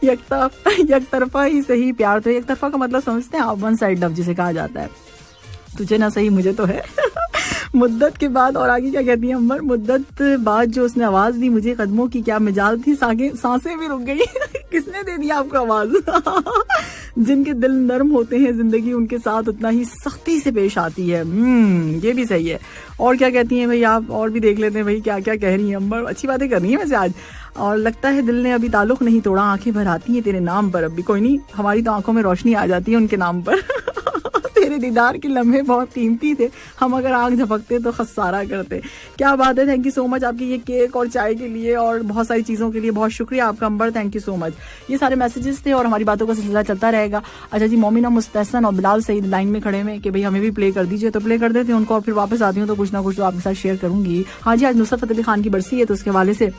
एक तरफा ही सही प्यार तो है, एक तरफा का मतलब समझते हैं आप, वन साइड लव जिसे कहा जाता है। तुझे ना सही मुझे तो है मुद्दत के बाद, और आगे क्या कहती है अंबर, मुद्दत बाद जो उसने आवाज दी मुझे, कदमों की क्या मिजाल थी, सांसें भी रुक गई किसने दे दिया आपको आवाज जिनके दिल नरम होते हैं जिंदगी उनके साथ उतना ही सख्ती से पेश आती है। ये भी सही है। और क्या कहती हैं भाई आप, और भी देख लेते हैं भाई क्या क्या कह रही हैं अंबर, अच्छी बातें कर रही हैं वैसे आज। और लगता है दिल ने अभी ताल्लुक नहीं तोड़ा, आंखें भर आती हैं तेरे नाम पर, अभी कोई नहीं, हमारी तो आंखों में रोशनी आ जाती है उनके नाम पर तेरे दीदार के लम्हे बहुत कीमती थे, हम अगर आंख झपकते तो खसारा करते। क्या बात है, थैंक यू सो मच आपकी ये केक और चाय के लिए और बहुत सारी चीज़ों के लिए, बहुत शुक्रिया आपका अंबर, थैंक यू सो मच। ये सारे मैसेजेस थे और हमारी बातों का सिलसिला चलता रहेगा। अच्छा जी, मोमिना मुस्तहसन और बिलाल सईद लाइन में खड़े में कि भाई हमें भी प्ले कर दीजिए, तो प्ले कर देते हैं उनको और फिर वापस आती हूँ तो कुछ ना कुछ तो आपके साथ शेयर करूंगी। हाँ जी, आज नुसरत फतेह अली खान की बरसी है, तो उसके हवाले से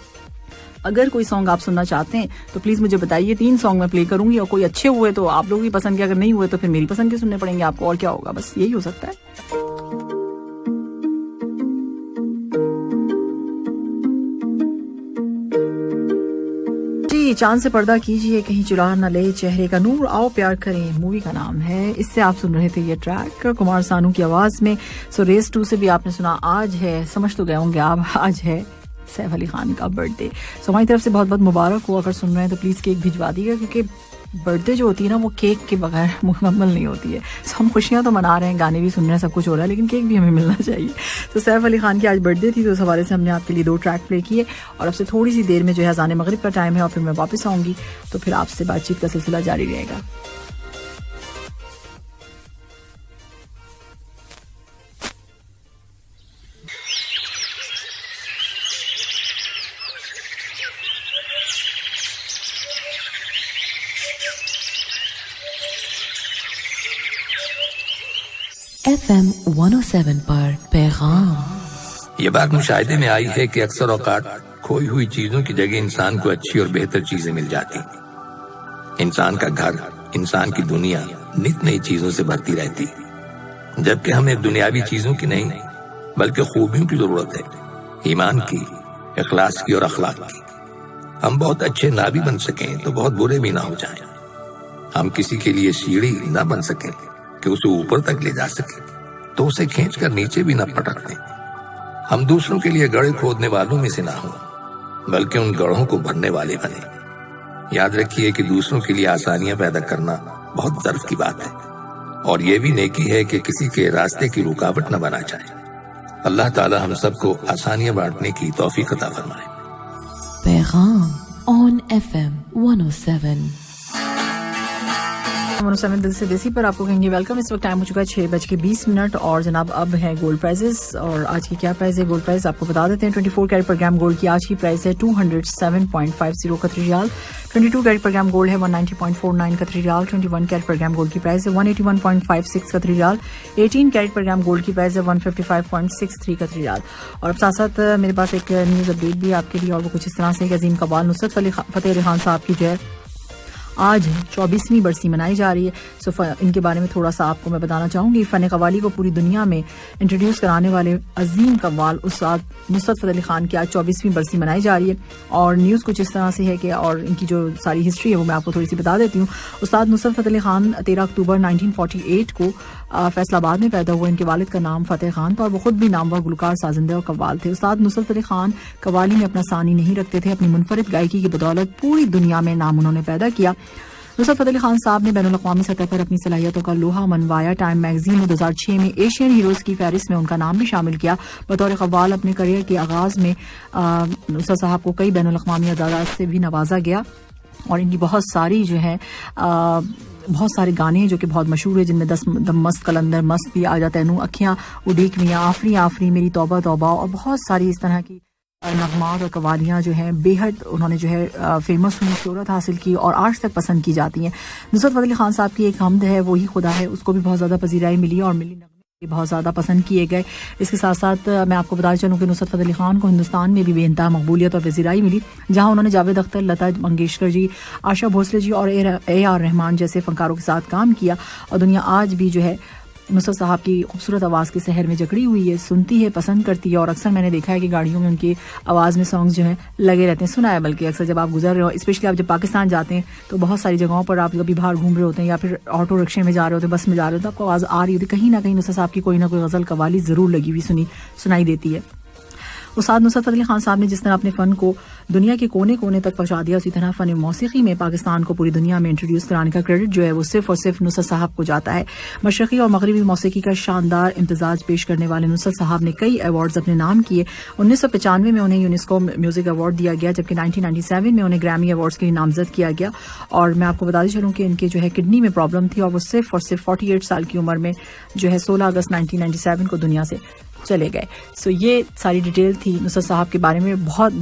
अगर कोई सॉन्ग आप सुनना चाहते हैं तो प्लीज मुझे बताइए। 3 सॉन्ग मैं प्ले करूंगी और कोई अच्छे हुए तो आप लोगों की पसंद के, अगर नहीं हुए तो फिर मेरी पसंद के सुनने पड़ेंगे आपको, और क्या होगा, बस यही हो सकता है। जी, चांद से पर्दा कीजिए कहीं चुरा न ले चेहरे का नूर, आओ प्यार करें मूवी का नाम है। इससे आप सुन रहे थे ये ट्रैक कुमार सानू की आवाज में। सो रेस 2 से भी आपने सुना। आज है, समझ तो गए होंगे आप, आज है सैफ अली खान का बर्थडे। सो हमारी तरफ से बहुत बहुत मुबारक हो। अगर सुन रहे हैं तो प्लीज़ केक भिजवा दीजिएगा, क्योंकि बर्थडे जो होती है ना वो केक के बगैर मुकम्मल नहीं होती है। सो हम खुशियाँ तो मना रहे हैं, गाने भी सुन रहे हैं, सब कुछ हो रहा है, लेकिन केक भी हमें मिलना चाहिए। तो सैफ अली खान की आज बर्थडे थी, तो उस हवाले से हमने आपके लिए 2 ट्रैक प्ले किए और अब से थोड़ी सी देर में जो है अज़ान मगरिब का टाइम है और फिर मैं वापस आऊँगी, तो फिर आपसे बातचीत का सिलसिला जारी रहेगा। FM 107 पर पैगाम। ये बात मुशाहिदे में आई है कि अक्सर औकात खोई हुई चीजों की जगह इंसान को अच्छी और बेहतर चीजें मिल जाती। इंसान का घर, इंसान की दुनिया नित नई चीजों से भरती रहती, जबकि हमें दुनियावी चीजों की नहीं बल्कि खूबियों की जरूरत है, ईमान की, इखलास की और अखलाक की। हम बहुत अच्छे ना भी बन सकें तो बहुत बुरे भी ना हो जाएं। हम किसी के लिए सीढ़ी ना बन सकें कि उसे ऊपर तक ले जा सके तो उसे खींच कर नीचे भी न पटक दें। हम दूसरों के लिए गड्ढे खोदने वालों में से ना हो बल्कि उन गड्ढों को भरने वाले बने। याद रखिए कि दूसरों के लिए आसानियां पैदा करना बहुत ज़र्फ की बात है और ये भी नेकी है कि किसी के रास्ते की रुकावट न बना जाए। अल्लाह ताला हम सबको आसानियां बांटने की तौफीक अता फरमाए। पैगाम ऑन FM 107 दिल से देसी पर आपको कहेंगे वेलकम। इस वक्त टाइम हो चुका है 6:20 और जनाब अब है गोल्ड प्राइजेस। और आज की क्या प्राइस है, गोल्ड प्राइस आपको बता देते हैं। 24 कैरेट पर ग्राम गोल्ड की आज की प्राइस है 207.50 कतरी रियाल। 22 कैरेट पर ग्राम गोल्ड है 190.49 कतरी रियाल। 21 कैरेट पर ग्राम गोल्ड की प्राइस है 181.56 कतरी रियाल। 18 कैरेट पर ग्राम गोल्ड की प्राइस है 155.63 कतरी रियाल। और अब साथ साथ मेरे पास एक न्यूज अपडेट भी है आपके लिए और वो कुछ इस तरह से कि अजीम कबाल नुसरत फतेह अली खान साहब की जो है आज 24वीं बरसी मनाई जा रही है। सो इनके बारे में थोड़ा सा आपको मैं बताना चाहूंगी। फ़न कव्वाली को पूरी दुनिया में इंट्रोड्यूस कराने वाले अजीम कव्वाल उस्ताद नुसरत फ़तेह अली खान की आज 24वीं बरसी मनाई जा रही है। और न्यूज़ कुछ इस तरह से है कि, और इनकी जो सारी हिस्ट्री है वो मैं आपको थोड़ी सी बता देती हूँ। उस्ताद नुसरत फ़तेह अली खान 13 अक्टूबर 1948 को फैसलाबाद में पैदा हुए। इनके वालिद का नाम फ़तेह खान था और वो खुद भी नामवर गुलकार, साजिंदे और कव्वाल थे। उस्ताद नुसरत फ़तेह खान कव्वाली में अपना सानी नहीं रखते थे। अपनी मुनफरिद गायकी की बदौलत पूरी दुनिया में नाम उन्होंने पैदा किया। नुसरत फ़तेह अली खान साहब ने बैनुल अक़वामी सतह पर अपनी सलाहियतों का लोहा मनवाया। टाइम मैगजीन ने 2006 में एशियन हीरोज़ की फहरिस्त में उनका नाम भी शामिल किया। बतौर कव्वाल अपने करियर के आगाज़ में नुसरत साहब को कई बैनुल अक़वामी अदालत से भी नवाजा गया और इनकी बहुत सारी जो है बहुत सारे गाने हैं जो कि बहुत मशहूर है, जिनमें 10 दम मस्त कलंदर मस्त भी आ जाता है, नू अखियाँ उड़ीक मियाँ, आफरी आफरी, मेरी तौबा तौबा और बहुत सारी इस तरह की नगमात और कवालियाँ जो हैं बेहद उन्होंने जो है फेमस हुई, शोहरत हासिल की और आज तक पसंद की जाती हैं। नुसरत फ़तेह अली खान साहब की एक हमद है, वही खुदा है, उसको भी बहुत ज़्यादा पजीराई मिली और मिली बहुत ज़्यादा पसंद किए गए। इसके साथ साथ मैं आपको बताना चलूँ कि नुसरत फ़तेह अली खान को हिंदुस्तान में भी बेइंतहा मकबूलियत और पजीराई मिली, जहाँ उन्होंने जावेद अख्तर, लता मंगेशकर जी, आशा भोसले जी और AR रहमान जैसे फनकारों के साथ काम किया। और दुनिया आज भी जो है नुसरत साहब की खूबसूरत आवाज़ के शहर में जकड़ी हुई है, सुनती है, पसंद करती है। और अक्सर मैंने देखा है कि गाड़ियों में उनकी आवाज़ में सॉन्ग्स जो हैं लगे रहते हैं, सुना है बल्कि अक्सर जब आप गुजर रहे हो, स्पेशली आप जब पाकिस्तान जाते हैं तो बहुत सारी जगहों पर आप कभी बाहर घूम रहे होते हैं या फिर ऑटो रिक्शे में जा रहे होते हैं, बस में जा रहे होते हैं, आपको आवाज़ आ रही होती है, कहीं ना कहीं नुसरत साहब की कोई ना कोई गज़ल कवाली ज़रूर लगी हुई सुनाई देती है। उस्ताद नुसरत फ़तेह अली खान साहब ने जिस तरह अपने फ़न को दुनिया के कोने कोने तक पहुंचा दिया, उसी तरह फ़न मौसीकी में पाकिस्तान को पूरी दुनिया में इंट्रोड्यूस कराने का क्रेडिट जो है वो सिर्फ और सिर्फ नुसरत साहब को जाता है। मशरक़ी और मगरबी मौसीकी का शानदार इम्तिजाज पेश करने वाले नुसरत साहब ने कई अवार्ड्स अपने नाम किए। 1995 में उन्हें यूनेस्को म्यूजिक अवार्ड दिया गया, जबकि 1997 में उन्हें ग्रैमी अवार्ड्स के लिए नामजद किया गया। और मैं आपको बताती चलूँ कि इनके जो है किडनी में प्रॉब्लम थी और वो सिर्फ और सिर्फ 48 साल की उम्र में जो है 16 अगस्त 1997 को दुनिया से चले गए। सो ये सारी डिटेल थी नुसरत साहब के बारे में। बहुत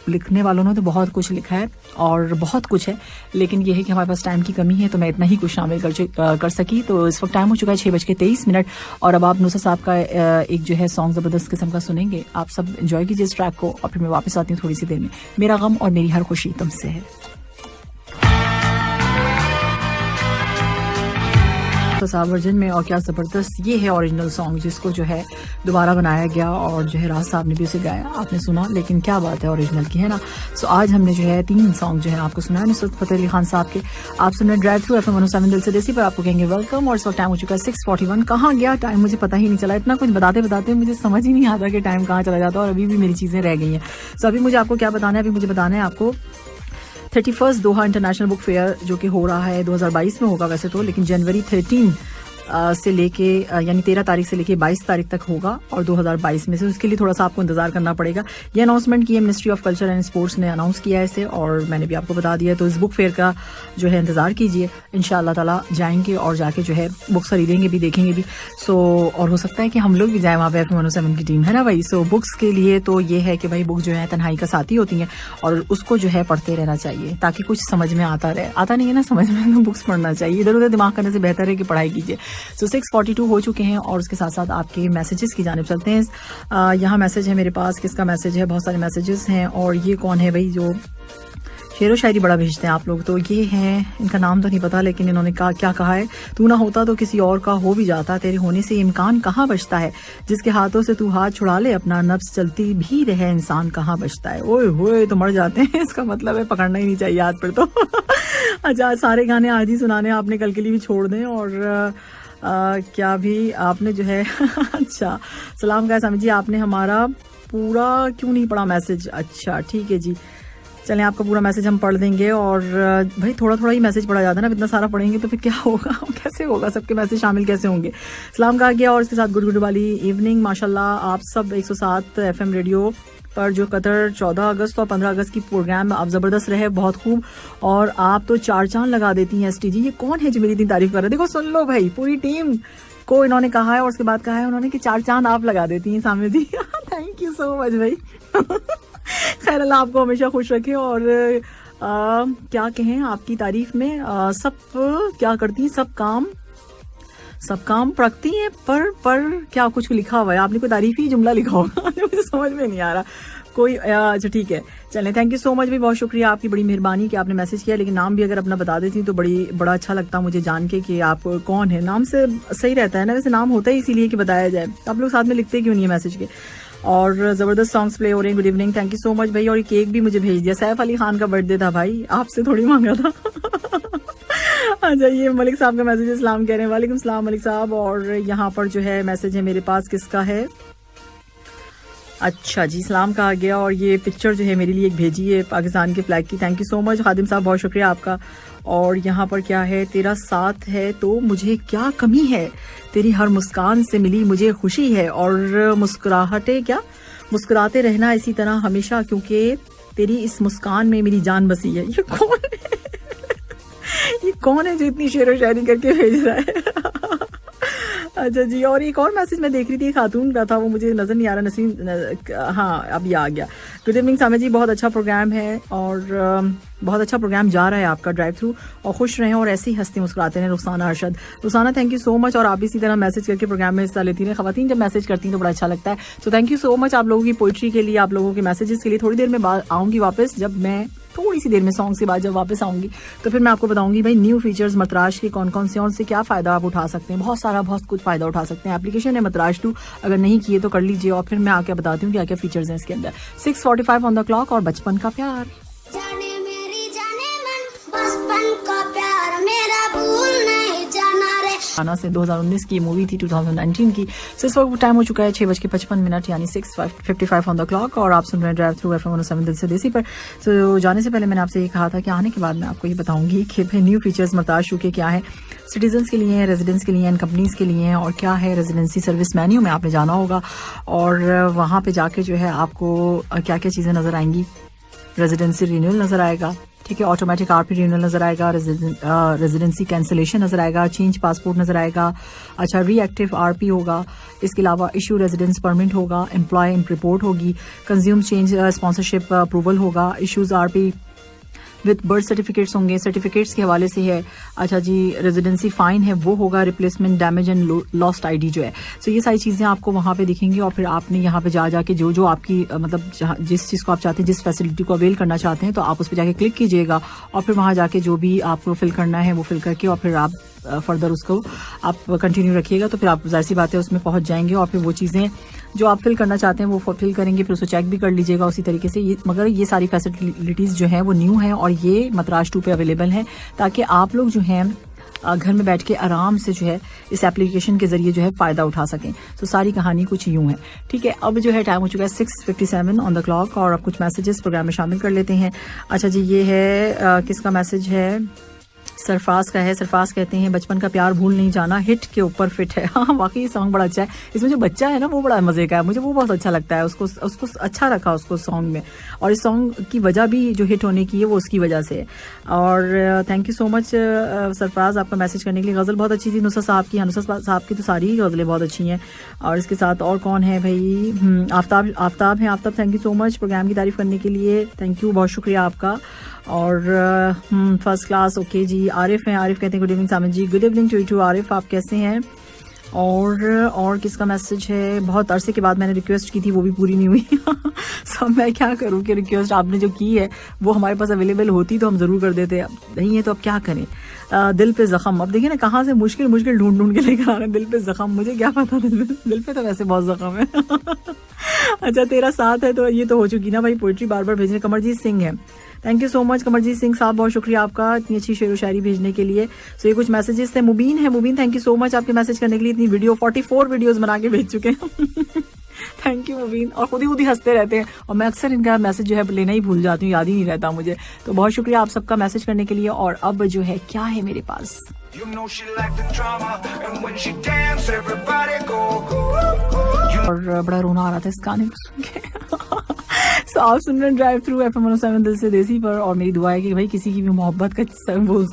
लिखने वालों ने तो बहुत कुछ लिखा है और बहुत कुछ है, लेकिन ये है कि हमारे पास टाइम की कमी है तो मैं इतना ही कुछ शामिल कर सकी। तो इस वक्त टाइम हो चुका है 6:23 और अब आप नुसरत साहब का एक जो है सॉन्ग ज़बरदस्त किस्म का सुनेंगे। आप सब एंजॉय कीजिए इस ट्रैक को और फिर मैं वापस आती हूँ थोड़ी सी देर में। मेरा गम और मेरी हर खुशी तुमसे है। साहब वर्जन में, और क्या ज़बरदस्त ये है ओरिजिनल सॉन्ग जिसको जो है दोबारा बनाया गया और जो है राज साहब ने भी उसे गाया, आपने सुना, लेकिन क्या बात है ओरिजिनल की, है ना। सो आज हमने जो है 3 सॉन्ग जो है आपको सुनाया नुसरत फ़तेह अली खान साहब के। आप सुन रहे ड्राइव थ्रू FM 107 दिल से देसी पर, आपको कहेंगे वेलकम। और इस वक्त टाइम हो चुका है 6:41। कहाँ गया टाइम मुझे पता ही नहीं चला, इतना कुछ बताते बताते मुझे समझ ही नहीं आता कि टाइम कहाँ चला जाता है और अभी भी मेरी चीज़ें रह गई हैं। सो अभी मुझे आपको क्या बताना है, अभी मुझे बताना है आपको 31 दोहा इंटरनेशनल बुक फेयर जो कि हो रहा है 2022 में होगा वैसे तो, लेकिन जनवरी 13 से लेके यानी 13 तारीख से लेके 22 तारीख तक होगा और 2022 में से, उसके लिए थोड़ा सा आपको इंतजार करना पड़ेगा। ये अनाउंसमेंट की है ministry of culture and sports ने अनाउंस किया है इसे और मैंने भी आपको बता दिया। तो इस बुक फेयर का जो है इंतजार कीजिए, इंशाअल्लाह ताला जाएंगे और जाके जो है बुक्स खरीदेंगे भी, देखेंगे भी। सो और हो सकता है कि हम लोग भी जाएं वहाँ पे, FM 107 की टीम है ना भाई। सो बुक्स के लिए तो ये है कि भाई बुक जो है तन्हाई का साथी होती हैं और उसको जो है पढ़ते रहना चाहिए ताकि कुछ समझ में आता रहे। आता नहीं है ना समझ में तो बुक्स पढ़ना चाहिए, इधर उधर दिमाग करने से बेहतर है कि पढ़ाई कीजिए। सो 6:42 हो चुके हैं और उसके साथ साथ आपके मैसेजेस की जानिब चलते हैं। यहाँ मैसेज है मेरे पास, किसका मैसेज है, बहुत सारे मैसेजेस हैं। और ये कौन है भाई जो शेर व शायरी बड़ा भेजते हैं आप लोग, तो ये हैं, इनका नाम तो नहीं पता लेकिन इन्होंने क्या कहा है, तू ना होता तो किसी और का हो भी जाता, तेरे होने से इम्कान कहाँ बचता है, जिसके हाथों से तू हाथ छुड़ा ले अपना, नफ्स चलती भी रहे इंसान कहाँ बचता है। ओए होए तो मर जाते हैं, इसका मतलब है पकड़ना ही नहीं चाहिए हाथ पर तो। अच्छा, सारे गाने आज ही सुनाने आपने, कल के लिए भी छोड़ दें। और क्या भी आपने जो है अच्छा सलाम का समझिए, आपने हमारा पूरा क्यों नहीं पढ़ा मैसेज। अच्छा ठीक है जी, चलें आपका पूरा मैसेज हम पढ़ देंगे। और भाई थोड़ा थोड़ा ही मैसेज पढ़ा जाता है ना, इतना सारा पढ़ेंगे तो फिर क्या होगा, कैसे होगा, सबके मैसेज शामिल कैसे होंगे। सलाम कहा गया और इसके साथ गुड वाली इवनिंग। माशाल्लाह आप सब 107 FM रेडियो पर जो कतर 14 अगस्त और 15 अगस्त की प्रोग्राम आप ज़बरदस्त रहे, बहुत खूब। और आप तो 4 चांद लगा देती हैं ST जी। ये कौन है जो मेरी इतनी तारीफ कर रहा है, देखो सुन लो भाई, पूरी टीम को इन्होंने कहा है और उसके बाद कहा है उन्होंने कि 4 चांद आप लगा देती हैं सामने जी। थैंक यू सो मच भाई। खैर अल्लाह आपको हमेशा खुश रखे। और क्या कहें आपकी तारीफ में, सब क्या करती हैं, सब काम पढ़ती हैं पर क्या कुछ लिखा हुआ है, आपने कोई तारीफी जुमला लिखा होगा मुझे समझ में नहीं आ रहा। कोई अच्छा ठीक है, चलें, थैंक यू सो मच भाई, बहुत शुक्रिया, आपकी बड़ी मेहरबानी कि आपने मैसेज किया। लेकिन नाम भी अगर अपना बता देती तो बड़ा अच्छा लगता मुझे जान के कि आप कौन है। नाम से सही रहता है ना, वैसे नाम होता है इसीलिए कि बताया जाए। आप लोग साथ में लिखते क्यों नहीं है मैसेज के। और ज़बरदस्त सॉन्ग्स प्ले हो रहे हैं, good evening, thank you so much भाई। और केक भी मुझे भेज दिया, सैफ अली खान का बर्थडे था भाई, आपसे थोड़ी मांगा था। अच्छा, ये मलिक साहब का मैसेज, इस्लाम कह रहे हैं, वालेकुम सलाम मलिक साहब। और यहाँ पर जो है मैसेज है मेरे पास, किसका है, अच्छा जी, इस्लाम का आ गया। और ये पिक्चर जो है मेरे लिए एक भेजी है पाकिस्तान के फ्लैग की, थैंक यू सो मच खादिम साहब, बहुत शुक्रिया आपका। और यहाँ पर क्या है, तेरा साथ है तो मुझे क्या कमी है, तेरी हर मुस्कान से मिली मुझे खुशी है, और मुस्कुराहटे क्या, मुस्कुराते रहना इसी तरह हमेशा, क्योंकि तेरी इस मुस्कान में मेरी जान बसी है। ये कौन है? ये कौन है जो इतनी शेर व शायरी करके भेज रहा है? अच्छा जी, और एक और मैसेज मैं देख रही थी, खातून का था, वो मुझे नजर नहीं आ रहा, नसीम, हाँ अभी आ गया। गुड इवनिंग सामे जी, बहुत अच्छा प्रोग्राम है और बहुत अच्छा प्रोग्राम जा रहा है आपका, ड्राइव थ्रू, और खुश रहें और ऐसे ही हंसते मुस्कुराते हैं। Rukhsana Arshad, Rukhsana thank you so much, और आप इसी तरह मैसेज करके प्रोग्राम में हिस्सा लेती हैं। खवातीन जब मैसेज करती हैं तो बड़ा अच्छा लगता है। तो थैंक यू सो मच आप लोगों की पोइट्री के लिए, आप लोगों के मैसेजेस के लिए। थोड़ी देर में आऊँगी वापस, जब मैं थोड़ी सी देर में सॉन्ग के बाद जब वापस आऊंगी तो फिर मैं आपको बताऊंगी भाई न्यू फीचर्स मतराज के कौन कौन से, और से क्या फायदा आप उठा सकते हैं। बहुत कुछ फायदा उठा सकते हैं। एप्लीकेशन है मतराज 2, अगर नहीं किए तो कर लीजिए, और फिर मैं आके बताती हूँ क्या क्या फीचर्स हैं इसके अंदर। 6:45 ऑन द क्लॉक, और बचपन का प्यार, जाने मेरी जाने मन, बचपन का प्यार मेरा भूल नहीं जाना रे। गाना से 2019 की मूवी थी 2019 की। सो इस वक्त टाइम हो चुका है 6:55 यानी 6:55 ऑन द क्लॉक, और आप सुन रहे हैं ड्राइव थ्रू FM 107 दिल से देसी पर। तो जाने से पहले मैंने आपसे ये कहा था कि आने के बाद मैं आपको ये बताऊंगी कि भाई न्यू फीचर्स मतराज के क्या है, सिटीजन्स के लिए हैं, रेजिडेंट्स के लिए हैं, कंपनीज के लिए हैं, और क्या है रेजिडेंसी सर्विस मेन्यू में आपने जाना होगा, और वहाँ पे जाके जो है आपको क्या क्या चीज़ें नज़र आएंगी। रेजिडेंसी रिन्यूअल नज़र आएगा, ठीक है, ऑटोमेटिक RP रिन्यूअल नजर आएगा, रेजिडेंसी कैंसिलेशन नजर आएगा, चेंज पासपोर्ट नजर आएगा, अच्छा रीएक्टिव RP होगा, इसके अलावा इशू रेजिडेंस परमिट होगा, एम्प्लॉय रिपोर्ट होगी, कंज्यूम चेंज स्पॉन्सरशिप अप्रूवल होगा, issues RP with birth certificates होंगे, सर्टिफिकेट्स के हवाले से है, अच्छा जी रेजिडेंसी फाइन है वो होगा, replacement damage and lost ID जो है। सो ये सारी चीज़ें आपको वहाँ पे दिखेंगी, और फिर आपने यहाँ पे जाके जो आपकी मतलब जिस चीज़ को आप चाहते हैं, जिस फैसिलिटी को अवेल करना चाहते हैं, तो आप उस पर जाके क्लिक कीजिएगा, और फिर वहाँ जाके जो भी आपको फिल करना है वो फिल करके, और फिर आप फर्दर उसको आप कंटिन्यू रखिएगा, तो फिर आप जाहिर सी बात है उसमें पहुँच जाएंगे, और फिर वो चीज़ें जो आप फिल करना चाहते हैं वो फिल करेंगे, फिर उसको चेक भी कर लीजिएगा उसी तरीके से। मगर ये सारी फैसिलिटीज़ जो हैं वो न्यू हैं, और ये मतराज 2 पे अवेलेबल हैं, ताकि आप लोग जो हैं घर में बैठ के आराम से जो है इस एप्लीकेशन के जरिए जो है फ़ायदा उठा सकें। तो सारी कहानी कुछ यूँ है, ठीक है। अब जो है टाइम हो चुका है 6:57 ऑन द क्लॉक, और अब कुछ मैसेजेस प्रोग्राम में शामिल कर लेते हैं। अच्छा जी, ये है किसका मैसेज है, सरफराज का है। सरफराज कहते हैं बचपन का प्यार भूल नहीं जाना, हिट के ऊपर फिट है। हाँ वाकई सॉन्ग बड़ा अच्छा है, इसमें जो बच्चा है ना वो बड़ा मजे का है, मुझे वो बहुत अच्छा लगता है, उसको अच्छा रखा उसको सॉन्ग में, और इस सॉन्ग की वजह भी जो हिट होने की है वो उसकी वजह से है। और thank you so much Sarfaraz आपका मैसेज करने के लिए। गज़ल बहुत अच्छी थी नुसरत साहब की, नुसरत साहब की तो सारी ही गज़लें बहुत अच्छी हैं। और इसके साथ और कौन है भाई, आफ्ताब हैं। Aftab thank you so much programme की तारीफ करने के लिए, थैंक यू, बहुत शुक्रिया आपका। और फर्स्ट क्लास, ओके जी। आरिफ हैं, आरिफ कहते हैं good evening Samid ji, good evening to Arif, आप कैसे हैं। और किसका मैसेज है, बहुत अरसे के बाद मैंने रिक्वेस्ट की थी वो भी पूरी नहीं हुई। सब मैं क्या करूँ कि रिक्वेस्ट आपने जो की है वो हमारे पास अवेलेबल होती तो हम ज़रूर कर देते, अब नहीं है तो अब क्या करें। दिल पे ज़ख़म, अब देखिए ना कहाँ से मुश्किल ढूंढ के लेकर आ रहे हैं। दिल पे ज़ख़म, मुझे क्या पता, दिल पे तो वैसे बहुत ज़ख़म है। अच्छा, तेरा साथ है तो ये तो हो चुकी ना भाई, पोइट्री बार बार भेजने। कमरजीत सिंह है, thank you so much Kamarjit Singh साहब, बहुत शुक्रिया आपका इतनी अच्छी शेर व शायरी भेजने के लिए। सो ये कुछ मैसेजेस थे। मुबीन है, मुबीन थैंक यू सो मच आपके मैसेज करने के लिए, इतनी 44 वीडियोस बना के भेज चुके हैं। थैंक यू मुबीन, और खुद ही हंसते रहते हैं, और मैं अक्सर इनका मैसेज जो है लेना ही भूल जाती हूँ, याद ही नहीं रहता मुझे। तो बहुत शुक्रिया आप सबका मैसेज करने के लिए। और अब जो है क्या है मेरे पास, और बड़ा रोना आ रहा था इस गाने को सुन के। So, आप सुन रहे हैं ड्राइव थ्रू FM 107 दिल से देसी पर, और मेरी दुआ है कि भाई किसी की भी मोहब्बत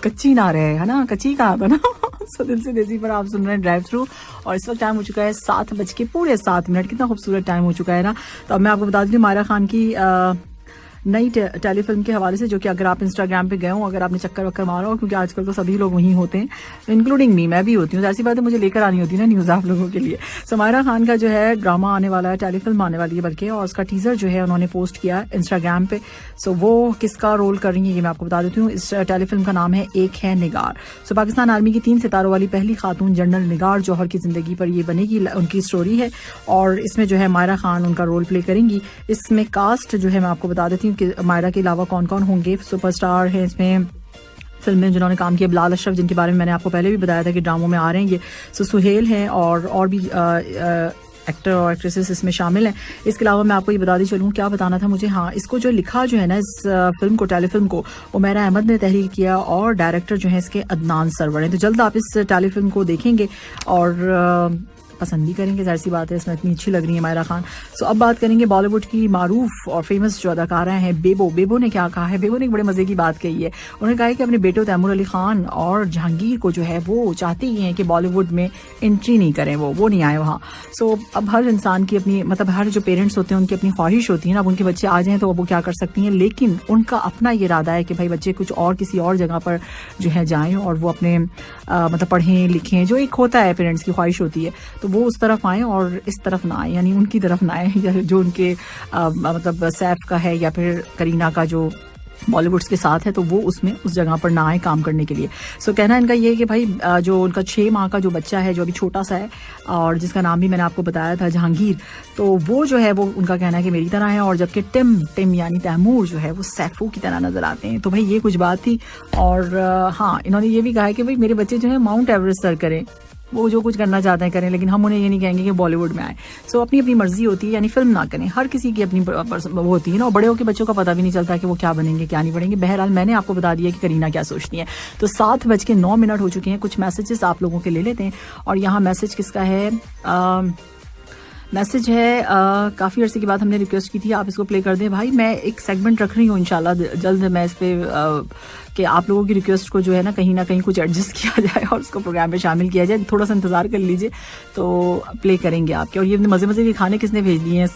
कच्ची ना रहे, है ना, कच्ची कहा था ना। सो दिल से देसी पर आप सुन रहे हैं ड्राइव थ्रू, और इस वक्त टाइम हो चुका है 7:07, कितना खूबसूरत टाइम हो चुका है ना। तो अब मैं आपको बता दूं मायरा खान की नई टेलीफिल्म के हवाले से, जो कि अगर आप इंस्टाग्राम पे गए हो, अगर आपने चक्कर वक्कर मारा हो, क्योंकि आजकल तो सभी लोग वहीं होते हैं, इंक्लूडिंग मी, मैं भी होती हूँ, ऐसी बात है, मुझे लेकर आनी होती है ना न्यूज़ आप लोगों के लिए। सो मायरा खान का जो है ड्रामा आने वाला है, टेलीफिल्म आने वाली है बल्कि, और उसका टीजर जो है उन्होंने पोस्ट किया इंस्टाग्राम पे। सो वो किसका रोल कर रही है ये मैं आपको बता देती हूँ। इस टेलीफिल्म का नाम है एक है निगार। सो पाकिस्तान आर्मी की 3 सितारों वाली पहली खातून जनरल निगार जौहर की जिंदगी पर ये बनेगी, उनकी स्टोरी है, और इसमें जो है मायरा खान उनका रोल प्ले करेंगी। इसमें कास्ट जो है मैं आपको बता देती हूँ कि मायरा के अलावा कौन कौन होंगे। सुपरस्टार हैं इसमें फिल्म में जिन्होंने काम किया, बिलाल अशरफ, जिनके बारे में मैंने आपको पहले भी बताया था कि ड्रामों में आ रहे हैं ये। सो सुहेल हैं और भी एक्टर और एक्ट्रेसेस इसमें शामिल हैं। इसके अलावा मैं आपको ये बता दी चलूँ, क्या बताना था मुझे, हाँ, इसको जो लिखा जो है ना इस फिल्म को, टेलीफिल्म को, उमैरा अहमद ने तहरीर किया, और डायरेक्टर जो है इसके अदनान सरवर हैं। तो जल्द आप इस टेलीफिल्म को देखेंगे और पसंद भी करेंगे, जाहिर सी बात है, इसमें इतनी अच्छी लग रही है मायरा खान। सो अब बात करेंगे बॉलीवुड की मारूफ और फेमस जो अदाकारा हैं बेबो ने क्या कहा है। बेबो ने एक बड़े मजे की बात कही है। उन्होंने कहा है कि अपने बेटों तैमूर अली खान और जहांगीर को जो है वो चाहते ही हैं कि बॉलीवुड में एंट्री नहीं करें, वो नहीं आए वहाँ। सो अब हर इंसान की अपनी, मतलब हर जो पेरेंट्स होते हैं उनकी अपनी ख्वाहिश होती है ना, अब उनके बच्चे आ जाएं तो अब वो क्या कर सकती हैं, लेकिन उनका अपना ये इरादा है कि भाई बच्चे कुछ और किसी और जगह पर जो है जाएं और वो अपने मतलब पढ़ें लिखें, जो एक होता है पेरेंट्स की ख्वाहिश होती है, तो वो उस तरफ आए और इस तरफ ना आए, यानी उनकी तरफ ना आए, या जो उनके मतलब सैफ का है या फिर करीना का जो बॉलीवुड के साथ है, तो वो उसमें उस जगह पर ना आए काम करने के लिए। सो कहना इनका ये है कि भाई जो उनका 6 माह का जो बच्चा है, जो अभी छोटा सा है और जिसका नाम भी मैंने आपको बताया था जहांगीर, तो वो जो है वो उनका कहना है कि मेरी तरह है, और जबकि टिम यानी तैमूर जो है वो सैफू की तरह नजर आते हैं। तो भाई ये कुछ बात थी। और हाँ, इन्होंने ये भी कहा है कि भाई मेरे बच्चे जो है माउंट एवरेस्ट सर करें, वो जो कुछ करना चाहते हैं करें, लेकिन हम उन्हें ये नहीं कहेंगे कि बॉलीवुड में आए। सो अपनी अपनी मर्जी होती है, यानी फिल्म ना करें, हर किसी की अपनी वो होती है ना, और बड़े होकर बच्चों का पता भी नहीं चलता कि वो क्या बनेंगे क्या नहीं बनेंगे। बहरहाल मैंने आपको बता दिया कि करीना क्या सोचती है। तो 7:09 हो चुके हैं, कुछ मैसेजेस आप लोगों के ले लेते हैं। और यहाँ मैसेज किसका है, मैसेज है काफ़ी अर्से के बाद हमने रिक्वेस्ट की थी आप इसको प्ले कर दें। भाई मैं एक सेगमेंट रख रही हूँ इंशाल्लाह जल्द, मैं इस पर कि आप लोगों की रिक्वेस्ट को जो है ना कहीं कुछ एडजस्ट किया जाए और उसको प्रोग्राम में शामिल किया जाए। थोड़ा सा इंतजार कर लीजिए तो प्ले करेंगे आपके। और ये मज़े के खाने किसने भेज दिए हैं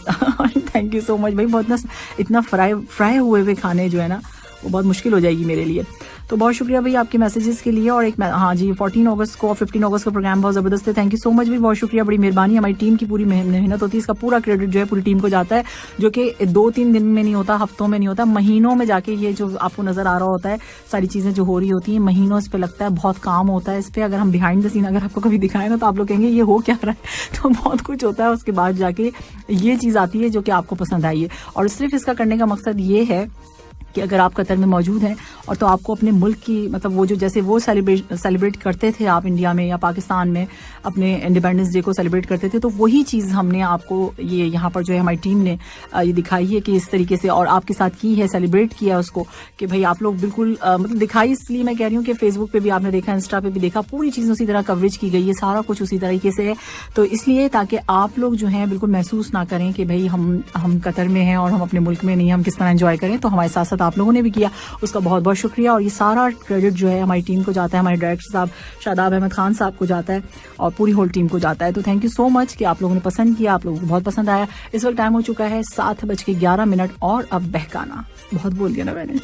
थैंक यू सो मच भाई। बहुत ना इतना फ्राई हुए खाने जो है ना वो बहुत मुश्किल हो जाएगी मेरे लिए। तो बहुत शुक्रिया भाई आपके मैसेजेस के लिए। और एक हाँ जी 14 अगस्त को और 15 अगस्त का प्रोग्राम बहुत ज़बरदस्त है। थैंक यू सो मच भाई, बहुत शुक्रिया, बड़ी मेहरबानी। हमारी टीम की पूरी मेहनत होती है, इसका पूरा क्रेडिट जो है पूरी टीम को जाता है, जो कि 2-3 दिन में नहीं होता, हफ्तों में नहीं होता, महीनों में जाके ये जो आपको नजर आ रहा होता है सारी चीज़ें जो हो रही होती हैं, महीनों इस पर लगता है, बहुत काम होता है इस पर। अगर हम बिहाइंड द सीन अगर आपको कभी दिखाएं ना तो आप लोग कहेंगे ये हो क्या रहा है तो बहुत कुछ होता है, उसके बाद जाके ये चीज़ आती है जो कि आपको पसंद आई है। और सिर्फ इसका करने का मकसद ये है कि अगर आप कतर में मौजूद हैं और तो आपको अपने मुल्क की मतलब वो जो जैसे वो सेलिब्रेट करते थे आप इंडिया में या पाकिस्तान में अपने इंडिपेंडेंस डे को सेलिब्रेट करते थे, तो वही चीज़ हमने आपको ये यहाँ पर जो है हमारी टीम ने ये दिखाई है कि इस तरीके से और आपके साथ की है, सेलिब्रेट किया उसको कि भाई आप लोग बिल्कुल मतलब दिखाई। इसलिए मैं कह रही हूँ कि फेसबुक पे भी आपने देखा, इंस्टा पे भी देखा, पूरी चीज़ उसी तरह कवरेज की गई है, सारा कुछ उसी तरीके से है। तो इसलिए ताकि आप लोग जो हैं बिल्कुल महसूस ना करें कि भाई हम कतर में हैं और हम अपने मुल्क में नहीं, हम किस तरह एंजॉय करें। तो हमारे साथ साथ आप लोगों ने भी किया, उसका बहुत बहुत शुक्रिया। और ये सारा क्रेडिट जो है हमारी टीम को जाता है, हमारे डायरेक्टर साहब शादाब अहमद खान साहब को जाता है और पूरी होल टीम को जाता है। तो थैंक यू सो मच कि आप लोगों ने पसंद किया, आप लोगों को बहुत पसंद आया। इस वक्त टाइम हो चुका है 7:11 और अब बहकाना बहुत बोल दिया ना मैंने,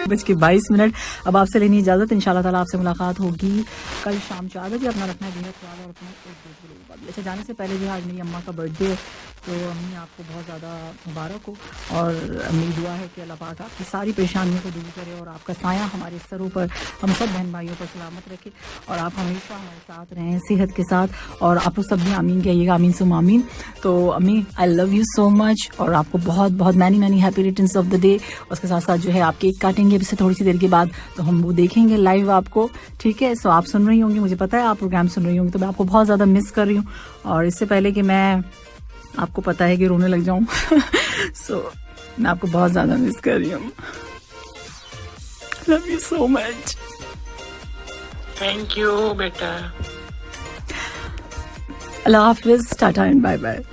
7:22। अब आपसे लेनी इजाजत, इंशाल्लाह ताला आपसे मुलाकात होगी कल शाम 4 बजे। अपना रखना है बेहद ख्याल और अपना एक दूसरे। अच्छा जाने से पहले जो है आज मेरी अम्मा का बर्थडे है, तो अम्मी आपको बहुत ज़्यादा मुबारक हो और मेरी दुआ है कि अल्लाह पाक आपकी सारी परेशानियों को दूर करे और आपका साया हमारे सरों पर, हम सब बहन भाइयों पर सलामत रखे और आप हमेशा हमारे साथ रहें सेहत के साथ। और आप लोग सब भी आमीन कहिएगा, आमीन सुम आमीन। तो अम्मी I love you so much और आपको बहुत बहुत many happy returns of the day. उसके साथ साथ जो है आप केक काटेंगे इससे थोड़ी सी देर के बाद, तो हम वो देखेंगे लाइव आपको, ठीक है। सो आप सुन रही होंगी, मुझे पता है आप प्रोग्राम सुन रही होंगी, तो मैं आपको बहुत ज़्यादा मिस कर रही हूँ। और इससे पहले कि मैं आपको पता है कि रोने लग जाऊं सो मैं आपको बहुत ज़्यादा मिस कर रही हूँ। Love you so much. Thank you बेटा। अल्लाह हाफिज़, टाटा एंड बाय बाय।